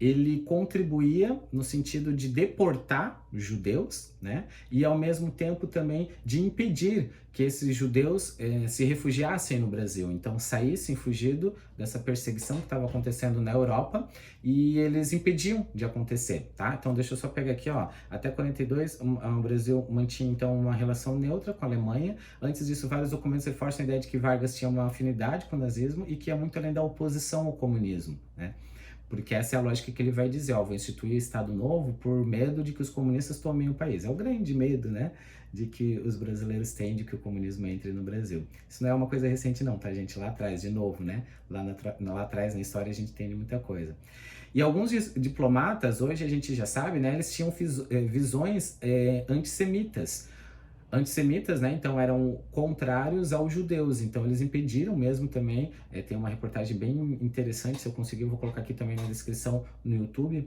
ele contribuía no sentido de deportar judeus, né, e ao mesmo tempo também de impedir que esses judeus se refugiassem no Brasil, então saíssem fugido dessa perseguição que estava acontecendo na Europa, e eles impediam de acontecer, tá? Então deixa eu só pegar aqui, ó, até 42 o Brasil mantinha então uma relação neutra com a Alemanha. Antes disso, vários documentos reforçam a ideia de que Vargas tinha uma afinidade com o nazismo e que ia muito além da oposição ao comunismo, né? Porque essa é a lógica que ele vai dizer, ó, vou instituir Estado Novo por medo de que os comunistas tomem o país. É o grande medo, né, de que os brasileiros têm de que o comunismo entre no Brasil. Isso não é uma coisa recente não, tá, gente? Lá atrás, de novo, né, lá atrás na história a gente tem muita coisa. E alguns diplomatas, hoje a gente já sabe, né, eles tinham visões antissemitas, né? Então eram contrários aos judeus, então eles impediram mesmo também, tem uma reportagem bem interessante, se eu conseguir eu vou colocar aqui também na descrição no YouTube,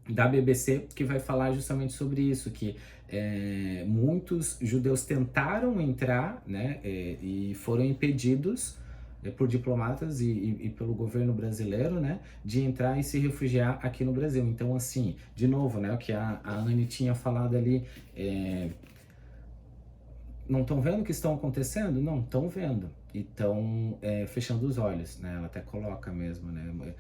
da BBC, que vai falar justamente sobre isso, que muitos judeus tentaram entrar, né, e foram impedidos por diplomatas e pelo governo brasileiro, né, de entrar e se refugiar aqui no Brasil. Então, assim, de novo, né, o que a Anne tinha falado ali, não estão vendo o que estão acontecendo? Não, estão vendo. E estão fechando os olhos, né? Ela até coloca mesmo, né?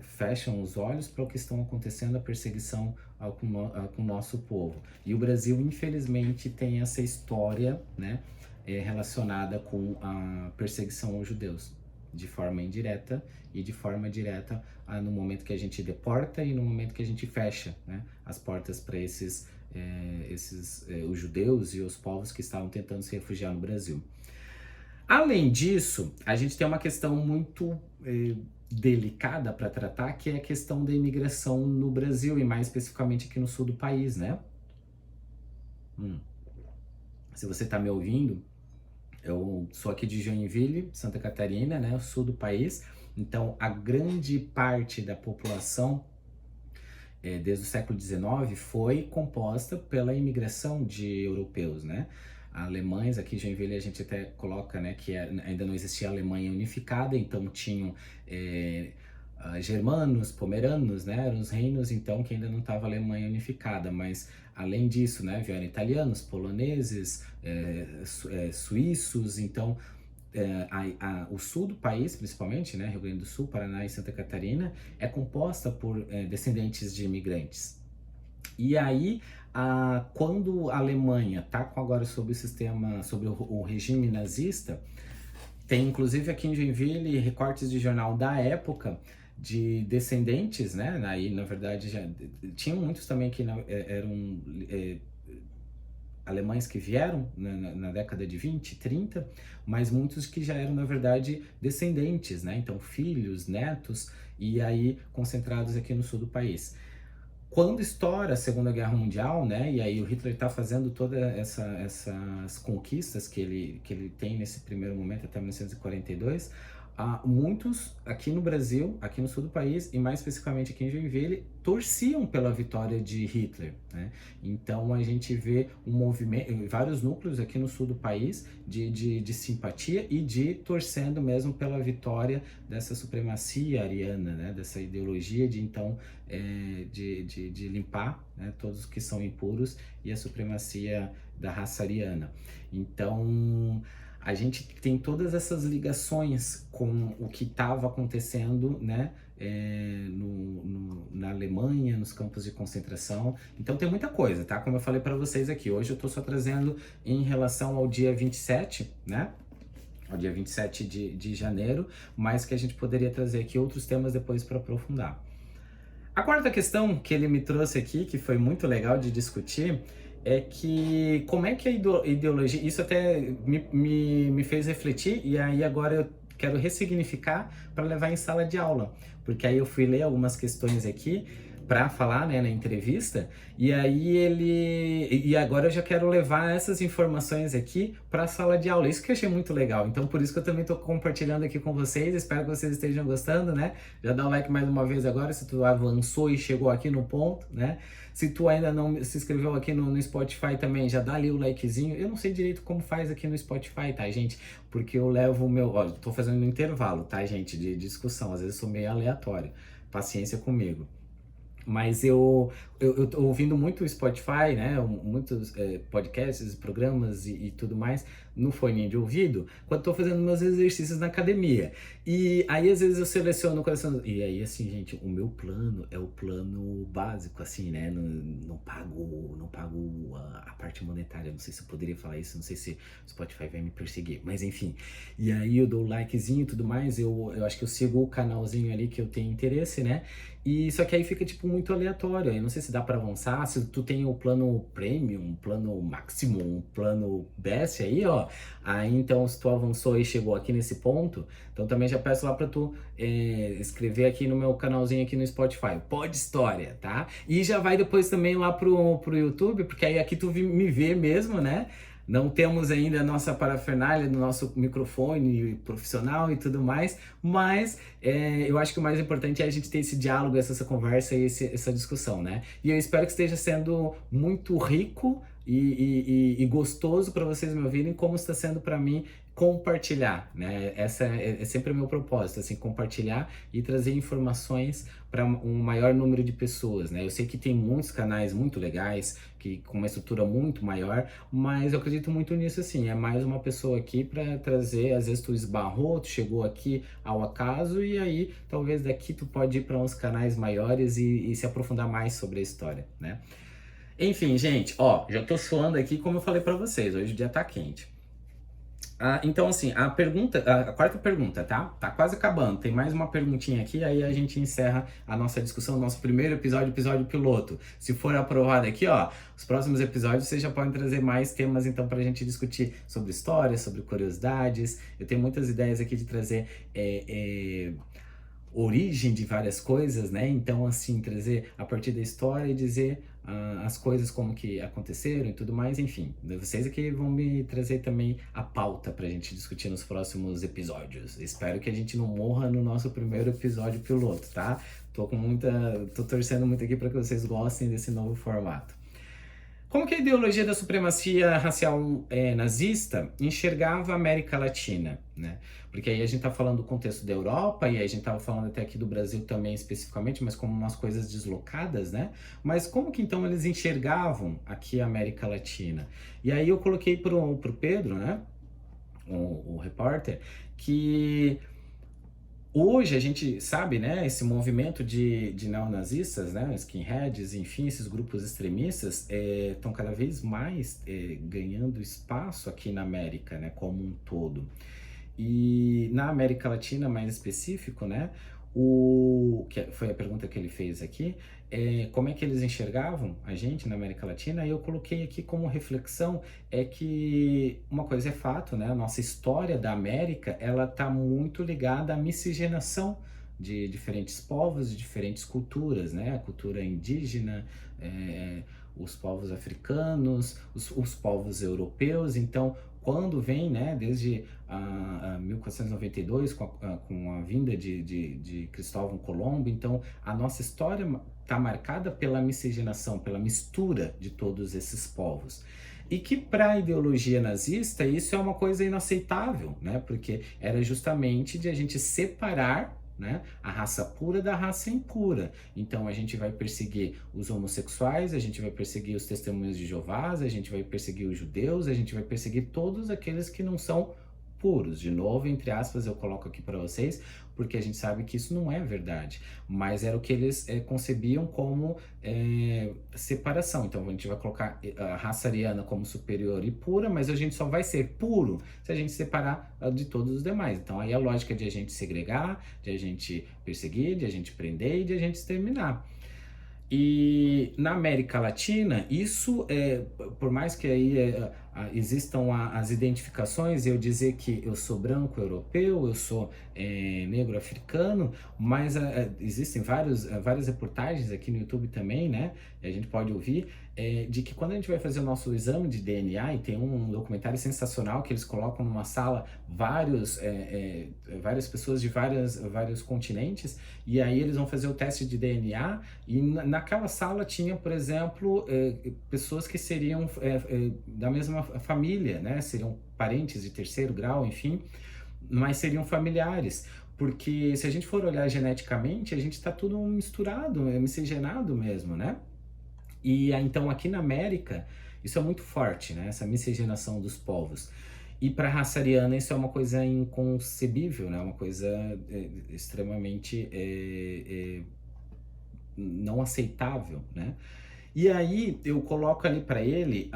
Fecham os olhos para o que estão acontecendo, a perseguição com o nosso povo. E o Brasil, infelizmente, tem essa história, né? Relacionada com a perseguição aos judeus, de forma indireta e de forma direta no momento que a gente deporta e no momento que a gente fecha, né? As portas para os judeus e os povos que estavam tentando se refugiar no Brasil. Além disso, a gente tem uma questão muito delicada para tratar, que é a questão da imigração no Brasil e mais especificamente aqui no sul do país, né? Se você está me ouvindo, eu sou aqui de Joinville, Santa Catarina, né? O sul do país. Então, a grande parte da população desde o século XIX foi composta pela imigração de europeus, né? Alemães, aqui em Joinville a gente até coloca, né, que ainda não existia a Alemanha unificada, então tinham germanos, pomeranos, né, eram os reinos então que ainda não estava a Alemanha unificada, mas além disso, né, vieram italianos, poloneses, suíços, então o sul do país, principalmente, né, Rio Grande do Sul, Paraná e Santa Catarina, é composta por descendentes de imigrantes. E aí, quando a Alemanha está agora sob o sistema, sobre o regime nazista, tem inclusive aqui em Joinville recortes de jornal da época de descendentes, né? Aí, na verdade, já tinham muitos também que eram alemães que vieram na década de 20, 30, mas muitos que já eram, na verdade, descendentes, né? Então, filhos, netos, e aí concentrados aqui no sul do país. Quando estoura a Segunda Guerra Mundial, né, e aí o Hitler está fazendo todas essas conquistas que ele tem nesse primeiro momento até 1942, muitos aqui no Brasil, aqui no sul do país, e mais especificamente aqui em Joinville, torciam pela vitória de Hitler, né? Então a gente vê um movimento, vários núcleos aqui no sul do país de simpatia e de torcendo mesmo pela vitória dessa supremacia ariana, né? Dessa ideologia de então de limpar, né, todos que são impuros e a supremacia da raça ariana. Então a gente tem todas essas ligações com o que estava acontecendo, né, na Alemanha, nos campos de concentração. Então tem muita coisa, tá? Como eu falei para vocês aqui, hoje eu tô só trazendo em relação ao dia 27, né? Ao dia 27 de janeiro, mas que a gente poderia trazer aqui outros temas depois para aprofundar. A quarta questão que ele me trouxe aqui, que foi muito legal de discutir, é que como é que a ideologia, isso até me fez refletir, e aí agora eu quero ressignificar para levar em sala de aula, porque aí eu fui ler algumas questões aqui para falar, né, na entrevista, e aí e agora eu já quero levar essas informações aqui para a sala de aula. Isso que eu achei muito legal, então por isso que eu também estou compartilhando aqui com vocês. Espero que vocês estejam gostando, né? Já dá o like mais uma vez agora se tu avançou e chegou aqui no ponto, né? Se tu ainda não se inscreveu aqui no Spotify também, já dá ali o likezinho. Eu não sei direito como faz aqui no Spotify, tá, gente? Porque eu levo o meu... Ó, tô fazendo um intervalo, tá, gente? De discussão. Às vezes eu sou meio aleatório. Paciência comigo. Mas eu tô ouvindo muito o Spotify, né? Muitos podcasts, programas e tudo mais no fone de ouvido, quando estou fazendo meus exercícios na academia. E aí, às vezes, eu seleciono o coração. E aí, assim, gente, o meu plano é o plano básico, assim, né? Não pago a parte monetária. Não sei se eu poderia falar isso, não sei se o Spotify vai me perseguir, mas enfim. E aí, eu dou o likezinho e tudo mais. Eu acho que eu sigo o canalzinho ali que eu tenho interesse, né? E só que aí fica, tipo, muito aleatório. Eu não sei se dá para avançar, se tu tem o plano Premium, um plano Maximum, um plano Best aí, ó. Aí, então, se tu avançou e chegou aqui nesse ponto, então também já peço lá para tu escrever aqui no meu canalzinho aqui no Spotify, Pod História, tá? E já vai depois também lá pro YouTube, porque aí aqui tu me vê mesmo, né? Não temos ainda a nossa parafernália do nosso microfone profissional e tudo mais, mas eu acho que o mais importante é a gente ter esse diálogo, essa conversa e essa discussão, né? E eu espero que esteja sendo muito rico e gostoso para vocês me ouvirem, como está sendo para mim compartilhar, né? Essa é sempre o meu propósito, assim, compartilhar e trazer informações para um maior número de pessoas, né? Eu sei que tem muitos canais muito legais, que com uma estrutura muito maior, mas eu acredito muito nisso, assim, é mais uma pessoa aqui para trazer, às vezes tu esbarrou, tu chegou aqui ao acaso e aí talvez daqui tu pode ir para uns canais maiores e se aprofundar mais sobre a história, né? Enfim, gente, ó, já tô suando aqui, como eu falei para vocês, hoje o dia tá quente. Então, assim, a quarta pergunta, tá? Tá quase acabando. Tem mais uma perguntinha aqui, aí a gente encerra a nossa discussão, nosso primeiro episódio, episódio piloto. Se for aprovado aqui, ó, os próximos episódios vocês já podem trazer mais temas, então, pra gente discutir sobre história, sobre curiosidades. Eu tenho muitas ideias aqui de trazer origem de várias coisas, né? Então, assim, trazer a partir da história e dizer as coisas como que aconteceram e tudo mais, enfim. Vocês aqui vão me trazer também a pauta pra gente discutir nos próximos episódios. Espero que a gente não morra no nosso primeiro episódio piloto, tá? Tô torcendo muito aqui para que vocês gostem desse novo formato. Como que a ideologia da supremacia racial nazista enxergava a América Latina, né? Porque aí a gente tá falando do contexto da Europa e aí a gente tava falando até aqui do Brasil também especificamente, mas como umas coisas deslocadas, né? Mas como que então eles enxergavam aqui a América Latina? E aí eu coloquei pro Pedro, né? O repórter, que hoje a gente sabe, né, esse movimento de neonazistas, né, skinheads, enfim, esses grupos extremistas estão cada vez mais ganhando espaço aqui na América, né, como um todo. E na América Latina, mais específico, né, que foi a pergunta que ele fez aqui, como é que eles enxergavam a gente na América Latina, e eu coloquei aqui como reflexão que uma coisa é fato, né, a nossa história da América, ela está muito ligada à miscigenação de diferentes povos, de diferentes culturas, né, a cultura indígena, os povos africanos, os povos europeus, então quando vem, né, desde 1492, com a vinda de Cristóvão Colombo, então a nossa história está marcada pela miscigenação, pela mistura de todos esses povos. E que para a ideologia nazista isso é uma coisa inaceitável, né, porque era justamente de a gente separar, né, a raça pura da raça impura. Então a gente vai perseguir os homossexuais, a gente vai perseguir os testemunhas de Jeová, a gente vai perseguir os judeus, a gente vai perseguir todos aqueles que não são puros. De novo, entre aspas, eu coloco aqui para vocês, porque a gente sabe que isso não é verdade, mas era o que eles concebiam como separação. Então a gente vai colocar a raça ariana como superior e pura, mas a gente só vai ser puro se a gente separar de todos os demais. Então aí a lógica de a gente segregar, de a gente perseguir, de a gente prender e de a gente exterminar. E na América Latina, isso por mais que aí existam as identificações, eu dizer que eu sou branco europeu, eu sou negro africano, mas existem várias reportagens aqui no YouTube também, né? E a gente pode ouvir de que quando a gente vai fazer o nosso exame de DNA, e tem um documentário sensacional que eles colocam numa sala várias pessoas de vários continentes, e aí eles vão fazer o teste de DNA, e naquela sala tinha, por exemplo, pessoas que seriam da mesma família, né? Seriam parentes de terceiro grau, enfim, mas seriam familiares. Porque se a gente for olhar geneticamente, a gente está tudo misturado, miscigenado mesmo, né? E então aqui na América, isso é muito forte, né? Essa miscigenação dos povos. E para a raça ariana isso é uma coisa inconcebível, né? Uma coisa extremamente não aceitável, né? E aí eu coloco ali para ele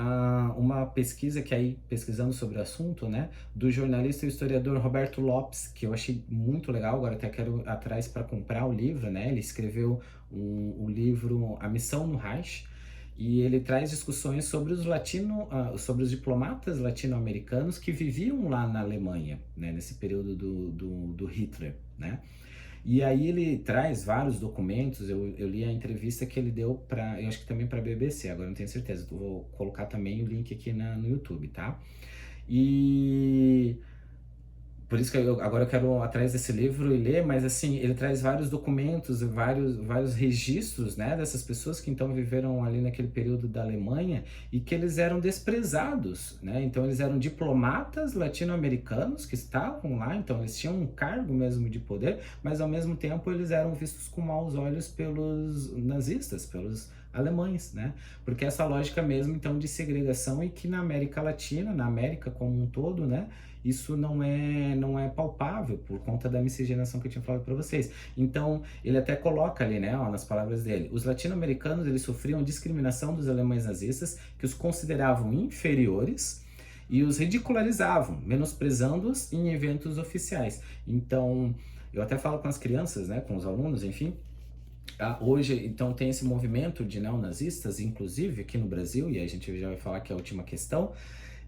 uma pesquisa que aí, pesquisando sobre o assunto, né, do jornalista e historiador Roberto Lopes, que eu achei muito legal, agora até quero ir atrás para comprar o livro, né, ele escreveu o livro A Missão no Reich, e ele traz discussões sobre sobre os diplomatas latino-americanos que viviam lá na Alemanha, né, nesse período do Hitler, né. E aí ele traz vários documentos, eu li a entrevista que ele deu para, eu acho que também para a BBC, agora não tenho certeza, vou colocar também o link aqui no YouTube, tá? E por isso que agora eu quero atrás desse livro e ler, mas assim, ele traz vários documentos, vários registros, né, dessas pessoas que então viveram ali naquele período da Alemanha e que eles eram desprezados, né? Então eles eram diplomatas latino-americanos que estavam lá, então eles tinham um cargo mesmo de poder, mas ao mesmo tempo eles eram vistos com maus olhos pelos nazistas, pelos alemães, né? Porque essa lógica mesmo então de segregação e que na América Latina, na América como um todo, né, isso não é palpável por conta da miscigenação que eu tinha falado para vocês. Então, ele até coloca ali, né, ó, nas palavras dele, os latino-americanos eles sofriam discriminação dos alemães nazistas que os consideravam inferiores e os ridicularizavam, menosprezando-os em eventos oficiais. Então, eu até falo com as crianças, né, com os alunos, enfim, hoje, então, tem esse movimento de neonazistas, inclusive aqui no Brasil, e aí a gente já vai falar que é a última questão,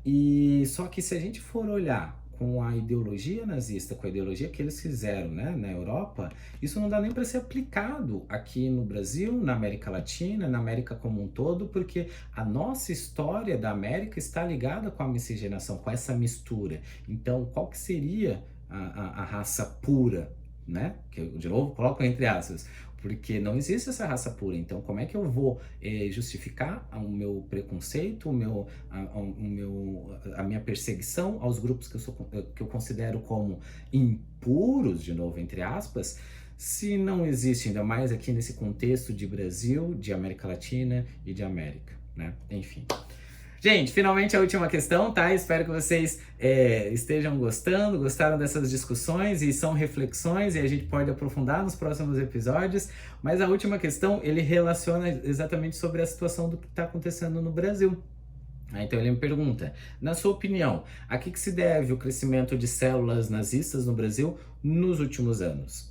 e só que se a gente for olhar com a ideologia nazista, com a ideologia que eles fizeram, né, na Europa, isso não dá nem para ser aplicado aqui no Brasil, na América Latina, na América como um todo, porque a nossa história da América está ligada com a miscigenação, com essa mistura. Então, qual que seria a raça pura, né? Que eu, de novo, coloco entre aspas, porque não existe essa raça pura. Então, como é que eu vou justificar o meu preconceito, a minha perseguição aos grupos que eu considero como impuros, de novo, entre aspas, se não existe, ainda mais aqui nesse contexto de Brasil, de América Latina e de América, né? Enfim. Gente, finalmente a última questão, tá? Espero que vocês estejam gostando, gostaram dessas discussões e são reflexões e a gente pode aprofundar nos próximos episódios. Mas a última questão, ele relaciona exatamente sobre a situação do que está acontecendo no Brasil. Então ele me pergunta, na sua opinião, a que se deve o crescimento de células nazistas no Brasil nos últimos anos?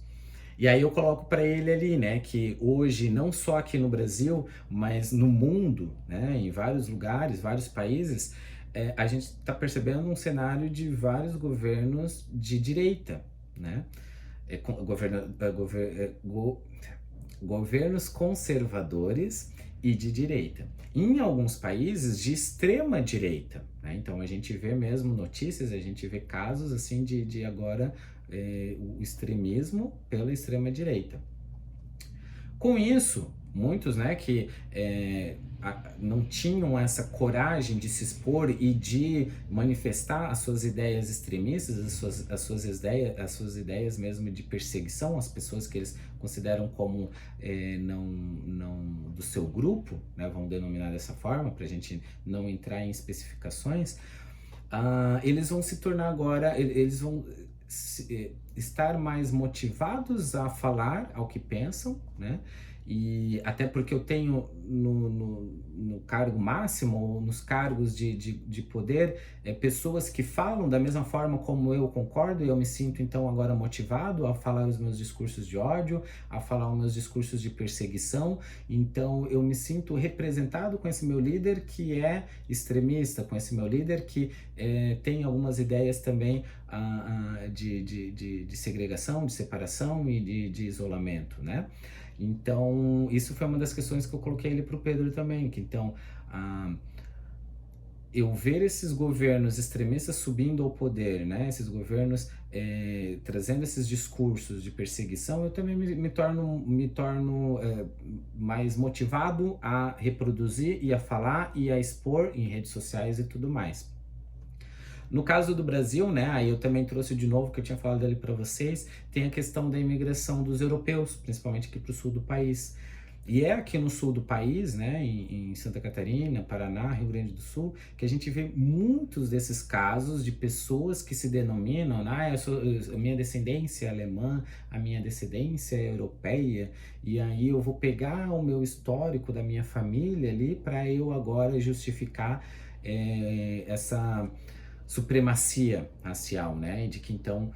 E aí eu coloco para ele ali, né, que hoje, não só aqui no Brasil, mas no mundo, né, em vários lugares, vários países, a gente está percebendo um cenário de vários governos de direita, né, governos conservadores e de direita. Em alguns países de extrema direita, né? Então a gente vê mesmo notícias, a gente vê casos assim de agora o extremismo pela extrema direita. Com isso, muitos, né, que não tinham essa coragem de se expor e de manifestar as suas ideias extremistas, as suas ideias mesmo de perseguição às pessoas que eles consideram como não do seu grupo, né, vamos denominar dessa forma, para a gente não entrar em especificações, eles vão se tornar agora, eles vão estar mais motivados a falar ao que pensam, né? E até porque eu tenho no cargo máximo, ou nos cargos de poder, pessoas que falam da mesma forma como eu concordo, e eu me sinto então agora motivado a falar os meus discursos de ódio, a falar os meus discursos de perseguição. Então eu me sinto representado com esse meu líder que é extremista, com esse meu líder que tem algumas ideias também de segregação, de separação e de isolamento, né? Então, isso foi uma das questões que eu coloquei ali para o Pedro também, que então, eu ver esses governos extremistas subindo ao poder, né, esses governos trazendo esses discursos de perseguição, eu também me torno mais motivado a reproduzir e a falar e a expor em redes sociais e tudo mais. No caso do Brasil, né, aí eu também trouxe de novo, que eu tinha falado ali para vocês, tem a questão da imigração dos europeus, principalmente aqui para o sul do país. E é aqui no sul do país, né, em Santa Catarina, Paraná, Rio Grande do Sul, que a gente vê muitos desses casos de pessoas que se denominam, a minha descendência é alemã, a minha descendência é europeia, e aí eu vou pegar o meu histórico da minha família ali para eu agora justificar essa supremacia racial, né? De que então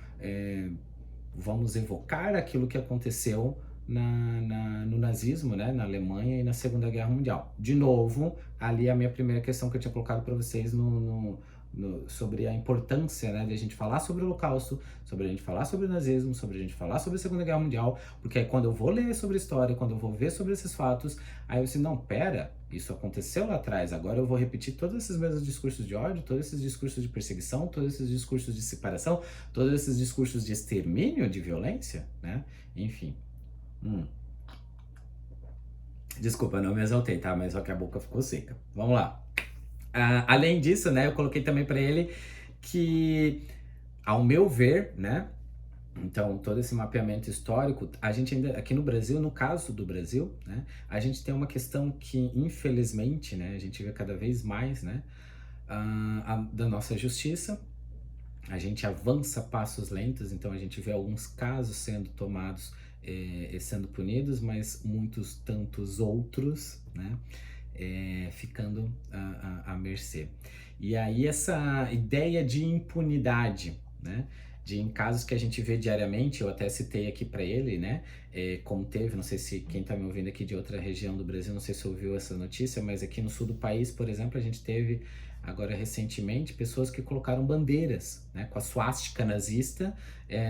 vamos evocar aquilo que aconteceu no nazismo, né? Na Alemanha e na Segunda Guerra Mundial. De novo, ali a minha primeira questão que eu tinha colocado para vocês sobre a importância, né, de a gente falar sobre o Holocausto, sobre a gente falar sobre o nazismo, sobre a gente falar sobre a Segunda Guerra Mundial, porque aí quando eu vou ler sobre história, quando eu vou ver sobre esses fatos, aí eu assim, não, pera, isso aconteceu lá atrás, agora eu vou repetir todos esses mesmos discursos de ódio, todos esses discursos de perseguição, todos esses discursos de separação, todos esses discursos de extermínio, de violência, né, enfim. Desculpa, não me exaltei, tá? Mas só que a boca ficou seca. Vamos lá. Além disso, né, eu coloquei também para ele que, ao meu ver, né, então todo esse mapeamento histórico, a gente ainda, aqui no Brasil, no caso do Brasil, né, a gente tem uma questão que, infelizmente, né, a gente vê cada vez mais, né, da nossa justiça, a gente avança a passos lentos, então a gente vê alguns casos sendo tomados, sendo punidos, mas muitos tantos outros, né, ficando à mercê. E aí essa ideia de impunidade, né, de em casos que a gente vê diariamente, eu até citei aqui para ele, né, como teve, não sei se quem está me ouvindo aqui de outra região do Brasil, não sei se ouviu essa notícia, mas aqui no sul do país, por exemplo, a gente teve agora recentemente pessoas que colocaram bandeiras, né, com a suástica nazista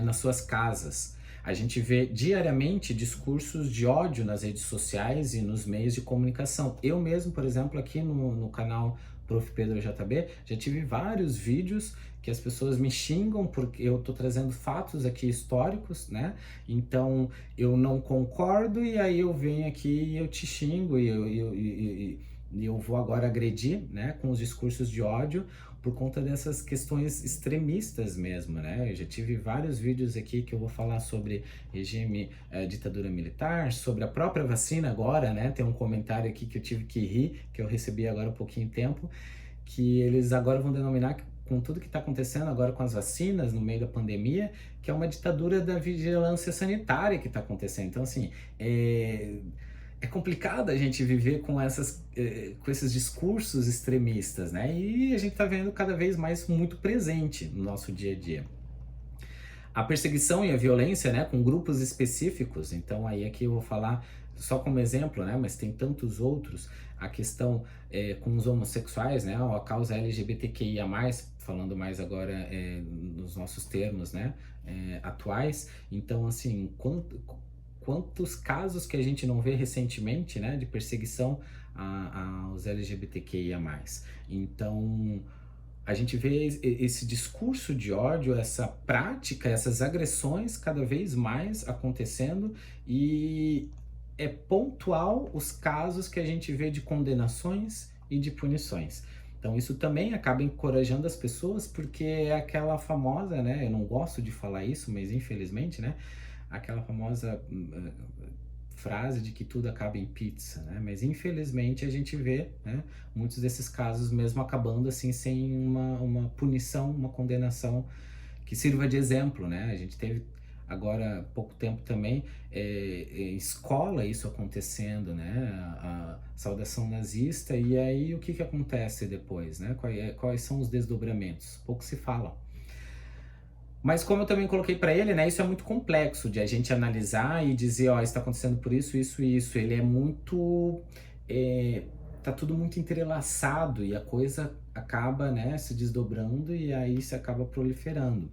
nas suas casas. A gente vê diariamente discursos de ódio nas redes sociais e nos meios de comunicação. Eu mesmo, por exemplo, aqui no canal Prof. Pedro JB, já tive vários vídeos que as pessoas me xingam porque eu tô trazendo fatos aqui históricos, né? Então eu não concordo e aí eu venho aqui e eu te xingo e eu vou agora agredir, né, com os discursos de ódio por conta dessas questões extremistas mesmo, né? Eu já tive vários vídeos aqui que eu vou falar sobre regime, ditadura militar, sobre a própria vacina agora, né? Tem um comentário aqui que eu tive que rir, que eu recebi agora há pouquinho tempo, que eles agora vão denominar, com tudo que está acontecendo agora com as vacinas no meio da pandemia, que é uma ditadura da vigilância sanitária que está acontecendo. Então, assim, é complicado a gente viver com esses discursos extremistas, né? E a gente está vendo cada vez mais muito presente no nosso dia a dia. A perseguição e a violência, né, com grupos específicos, então aí aqui eu vou falar só como exemplo, né, mas tem tantos outros, a questão com os homossexuais, né, a causa LGBTQIA+, falando mais agora nos nossos termos, né, atuais, então assim, quantos casos que a gente não vê recentemente, né, de perseguição aos LGBTQIA+. Então, a gente vê esse discurso de ódio, essa prática, essas agressões cada vez mais acontecendo e é pontual os casos que a gente vê de condenações e de punições. Então isso também acaba encorajando as pessoas porque é aquela famosa, né, eu não gosto de falar isso, mas infelizmente, né, aquela famosa frase de que tudo acaba em pizza, né? Mas infelizmente a gente vê, né, muitos desses casos mesmo acabando assim sem uma punição, uma condenação que sirva de exemplo, né? A gente teve agora há pouco tempo também escola isso acontecendo, né? A saudação nazista e aí o que acontece depois, né? Quais são os desdobramentos? Pouco se fala. Mas como eu também coloquei para ele, né, isso é muito complexo de a gente analisar e dizer, ó, está acontecendo por isso, isso e isso. Ele é muito, tá tudo muito entrelaçado e a coisa acaba, né, se desdobrando e aí se acaba proliferando.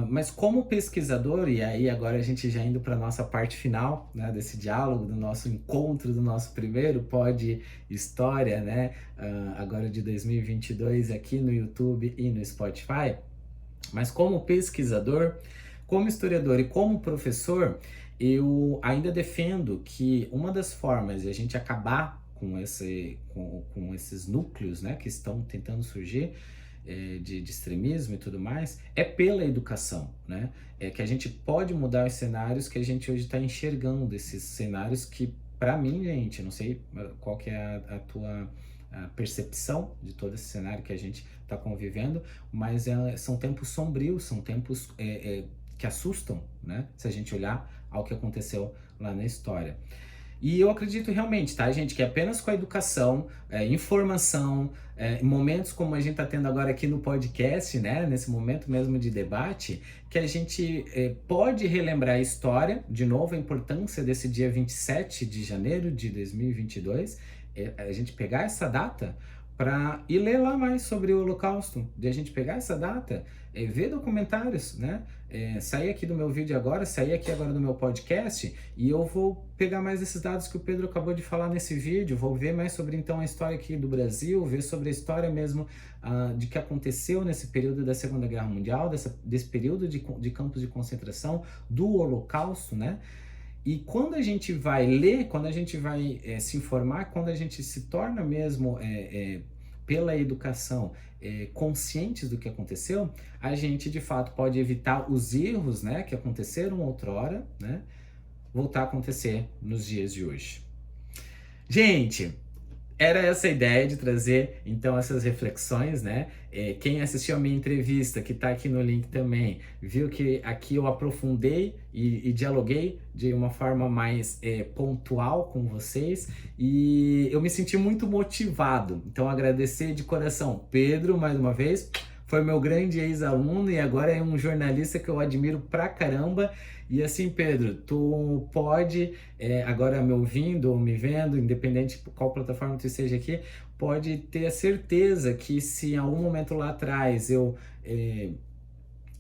Mas como pesquisador, e aí agora a gente já indo para a nossa parte final, né, desse diálogo, do nosso encontro, do nosso primeiro Pod História, né, agora de 2022 aqui no YouTube e no Spotify. Mas como pesquisador, como historiador e como professor, eu ainda defendo que uma das formas de a gente acabar com esses núcleos, né, que estão tentando surgir de extremismo e tudo mais, é pela educação, né? É que a gente pode mudar os cenários que a gente hoje está enxergando, esses cenários que, para mim, gente, não sei qual que é a tua percepção de todo esse cenário que a gente está convivendo, mas são tempos sombrios, são tempos que assustam, né? Se a gente olhar ao que aconteceu lá na história. E eu acredito realmente, tá, gente, que apenas com a educação, informação, momentos como a gente está tendo agora aqui no podcast, né, nesse momento mesmo de debate, que a gente pode relembrar a história, de novo, a importância desse dia 27 de janeiro de 2022, a gente pegar essa data para ir ler lá mais sobre o Holocausto, de a gente pegar essa data, ver documentários, né? Sair aqui do meu vídeo agora, sair aqui agora do meu podcast e eu vou pegar mais esses dados que o Pedro acabou de falar nesse vídeo, vou ver mais sobre então a história aqui do Brasil, ver sobre a história mesmo de que aconteceu nesse período da Segunda Guerra Mundial, desse período de campos de concentração, do Holocausto, né? E quando a gente vai ler, quando a gente vai se informar, quando a gente se torna mesmo, pela educação, conscientes do que aconteceu, a gente de fato pode evitar os erros, né, que aconteceram outrora, né, voltar a acontecer nos dias de hoje. Gente, era essa a ideia de trazer, então, essas reflexões, né? Quem assistiu a minha entrevista, que tá aqui no link também, viu que aqui eu aprofundei e dialoguei de uma forma mais pontual com vocês e eu me senti muito motivado. Então, agradecer de coração Pedro, mais uma vez, foi meu grande ex-aluno e agora é um jornalista que eu admiro pra caramba. E assim, Pedro, tu pode, agora me ouvindo ou me vendo, independente de qual plataforma tu esteja aqui, pode ter a certeza que se em algum momento lá atrás eu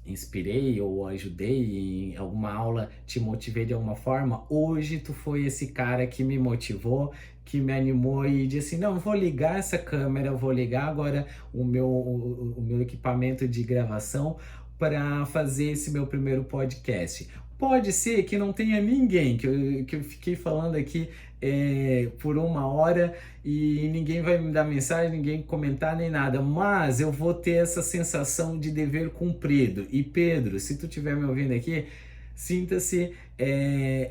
inspirei ou ajudei em alguma aula, te motivei de alguma forma, hoje tu foi esse cara que me motivou, que me animou e disse assim, não, vou ligar essa câmera, vou ligar agora o meu equipamento de gravação para fazer esse meu primeiro podcast. Pode ser que não tenha ninguém, que eu fiquei falando aqui por 1 hora e ninguém vai me dar mensagem, ninguém comentar nem nada, mas eu vou ter essa sensação de dever cumprido. E Pedro, se tu estiver me ouvindo aqui, sinta-se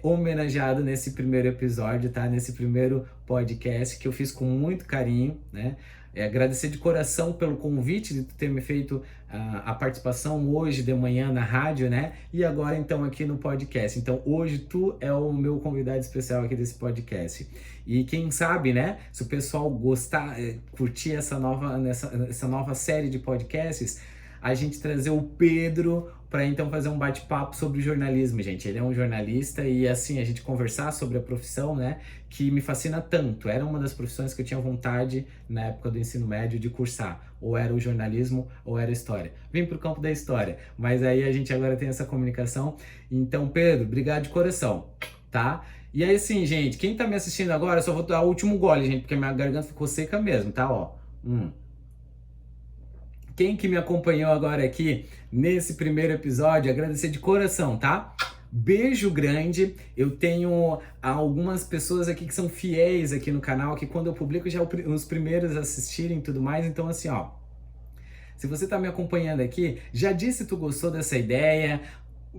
homenageado nesse primeiro episódio, tá? Nesse primeiro podcast que eu fiz com muito carinho, né? Agradecer de coração pelo convite de ter me feito a participação hoje de manhã na rádio, né? E agora então aqui no podcast. Então hoje tu é o meu convidado especial aqui desse podcast. E quem sabe, né? Se o pessoal gostar, curtir essa nova série de podcasts, a gente trazer o Pedro para então fazer um bate-papo sobre jornalismo, gente. Ele é um jornalista e assim, a gente conversar sobre a profissão, né, que me fascina tanto. Era uma das profissões que eu tinha vontade na época do ensino médio de cursar. Ou era o jornalismo ou era a história. Vim pro campo da história, mas aí a gente agora tem essa comunicação. Então, Pedro, obrigado de coração, tá? E aí assim, gente, quem tá me assistindo agora, só vou dar o último gole, gente, porque minha garganta ficou seca mesmo, tá? Ó. Quem que me acompanhou agora aqui nesse primeiro episódio, agradecer de coração, tá? Beijo grande. Eu tenho algumas pessoas aqui que são fiéis aqui no canal, que quando eu publico já os primeiros a assistirem e tudo mais. Então assim, ó, se você tá me acompanhando aqui, já disse se tu gostou dessa ideia,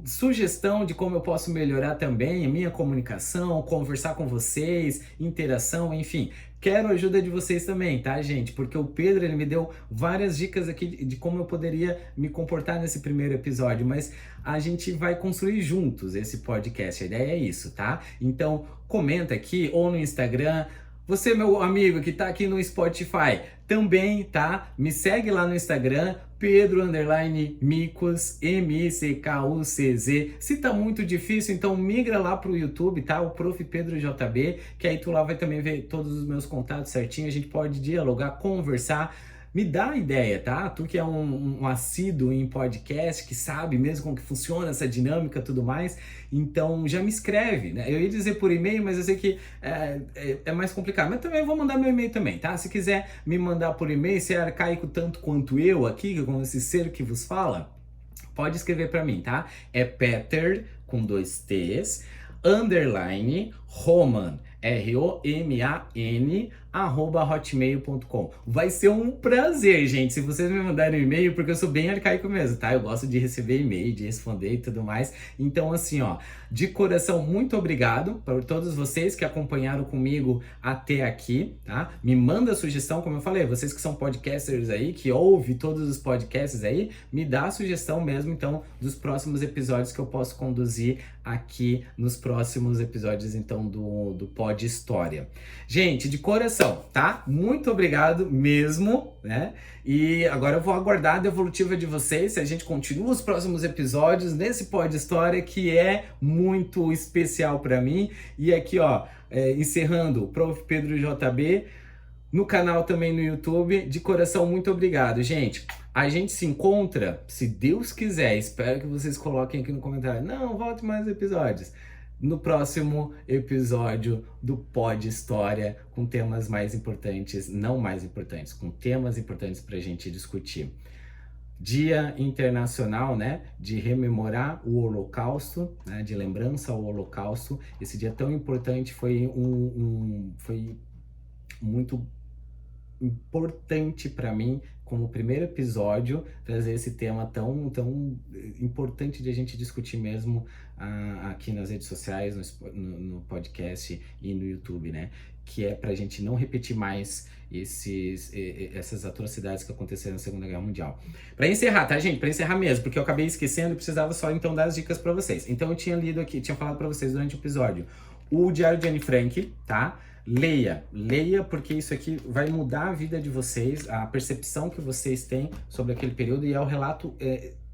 sugestão de como eu posso melhorar também a minha comunicação, conversar com vocês, interação, enfim. Quero a ajuda de vocês também, tá, gente? Porque o Pedro, ele me deu várias dicas aqui de como eu poderia me comportar nesse primeiro episódio, mas a gente vai construir juntos esse podcast, a ideia é isso, tá? Então, comenta aqui ou no Instagram. Você, meu amigo que tá aqui no Spotify, também, tá? Me segue lá no Instagram, Pedro_Micuz, M-I-C-K-U-C-Z. Se tá muito difícil, então migra lá pro YouTube, tá? O Prof. Pedro JB, que aí tu lá vai também ver todos os meus contatos certinho, a gente pode dialogar, conversar. Me dá a ideia, tá? Tu que é um assíduo em podcast, que sabe mesmo como que funciona essa dinâmica e tudo mais, então já me escreve, né? Eu ia dizer por e-mail, mas eu sei que é mais complicado, mas também eu vou mandar meu e-mail também, tá? Se quiser me mandar por e-mail, se é arcaico tanto quanto eu aqui, com esse ser que vos fala, pode escrever para mim, tá? É Peter, com 2 T's, _ Roman, ROMAN, @hotmail.com. Vai ser um prazer, gente, se vocês me mandarem um e-mail, porque eu sou bem arcaico mesmo, tá? Eu gosto de receber e-mail, de responder e tudo mais. Então, assim, ó, de coração, muito obrigado por todos vocês que acompanharam comigo até aqui, tá? Me manda sugestão, como eu falei, vocês que são podcasters aí, que ouvem todos os podcasts aí, me dá a sugestão mesmo, então, dos próximos episódios que eu posso conduzir aqui nos próximos episódios, então, do Pod História. Gente, de coração, tá? Muito obrigado mesmo, né? E agora eu vou aguardar a devolutiva de vocês, se a gente continua os próximos episódios nesse Pod História, que é muito especial para mim. E aqui, ó, encerrando, o Prof. Pedro JB, no canal também no YouTube. De coração, muito obrigado, gente. A gente se encontra, se Deus quiser. Espero que vocês coloquem aqui no comentário. Não, volte mais episódios. No próximo episódio do Pod História, com temas mais importantes, não mais importantes, com temas importantes para a gente discutir. Dia Internacional, né, de rememorar o Holocausto, né, de lembrança ao Holocausto. Esse dia tão importante foi foi muito importante para mim, como primeiro episódio, trazer esse tema tão importante de a gente discutir mesmo aqui nas redes sociais, no podcast e no YouTube, né? Que é pra gente não repetir mais essas atrocidades que aconteceram na Segunda Guerra Mundial. Para encerrar, tá, gente? Para encerrar mesmo, porque eu acabei esquecendo e precisava só então dar as dicas para vocês. Então eu tinha lido aqui, tinha falado para vocês durante o episódio, o Diário de Anne Frank, tá? Leia porque isso aqui vai mudar a vida de vocês, a percepção que vocês têm sobre aquele período, e é o relato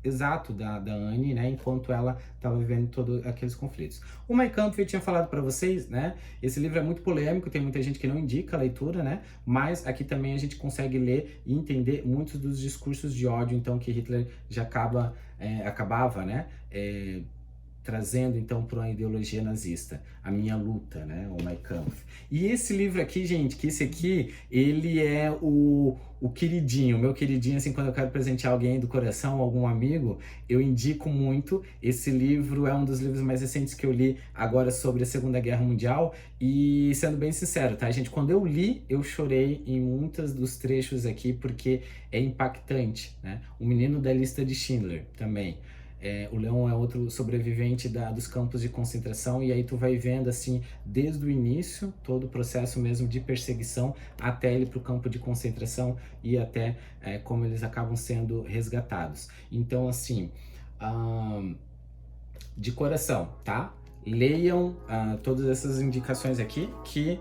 exato da Anne, né, enquanto ela estava vivendo todos aqueles conflitos. O Mein Kampf eu tinha falado para vocês, né, esse livro é muito polêmico, tem muita gente que não indica a leitura, né, mas aqui também a gente consegue ler e entender muitos dos discursos de ódio, então, que Hitler já acabava, né, trazendo então para uma ideologia nazista, a minha luta, né, o Mein Kampf. E esse livro aqui, gente, que esse aqui, ele é o queridinho, meu queridinho, assim, quando eu quero presentear alguém do coração, algum amigo, eu indico muito. Esse livro é um dos livros mais recentes que eu li agora sobre a Segunda Guerra Mundial, e sendo bem sincero, tá, gente, quando eu li, eu chorei em muitos dos trechos aqui, porque é impactante, né, o menino da lista de Schindler também. O Leon é outro sobrevivente dos campos de concentração, e aí tu vai vendo assim, desde o início, todo o processo mesmo de perseguição, até ele para o campo de concentração e até como eles acabam sendo resgatados. Então assim, de coração, tá? Leiam todas essas indicações aqui, que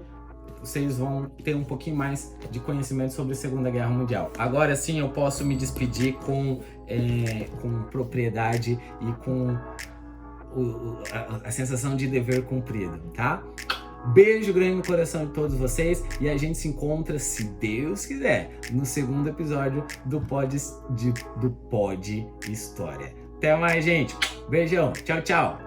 vocês vão ter um pouquinho mais de conhecimento sobre a Segunda Guerra Mundial. Agora sim eu posso me despedir com propriedade e com a sensação de dever cumprido, tá? Beijo grande no coração de todos vocês, e a gente se encontra, se Deus quiser, no segundo episódio do Pod História. Até mais, gente. Beijão. Tchau, tchau.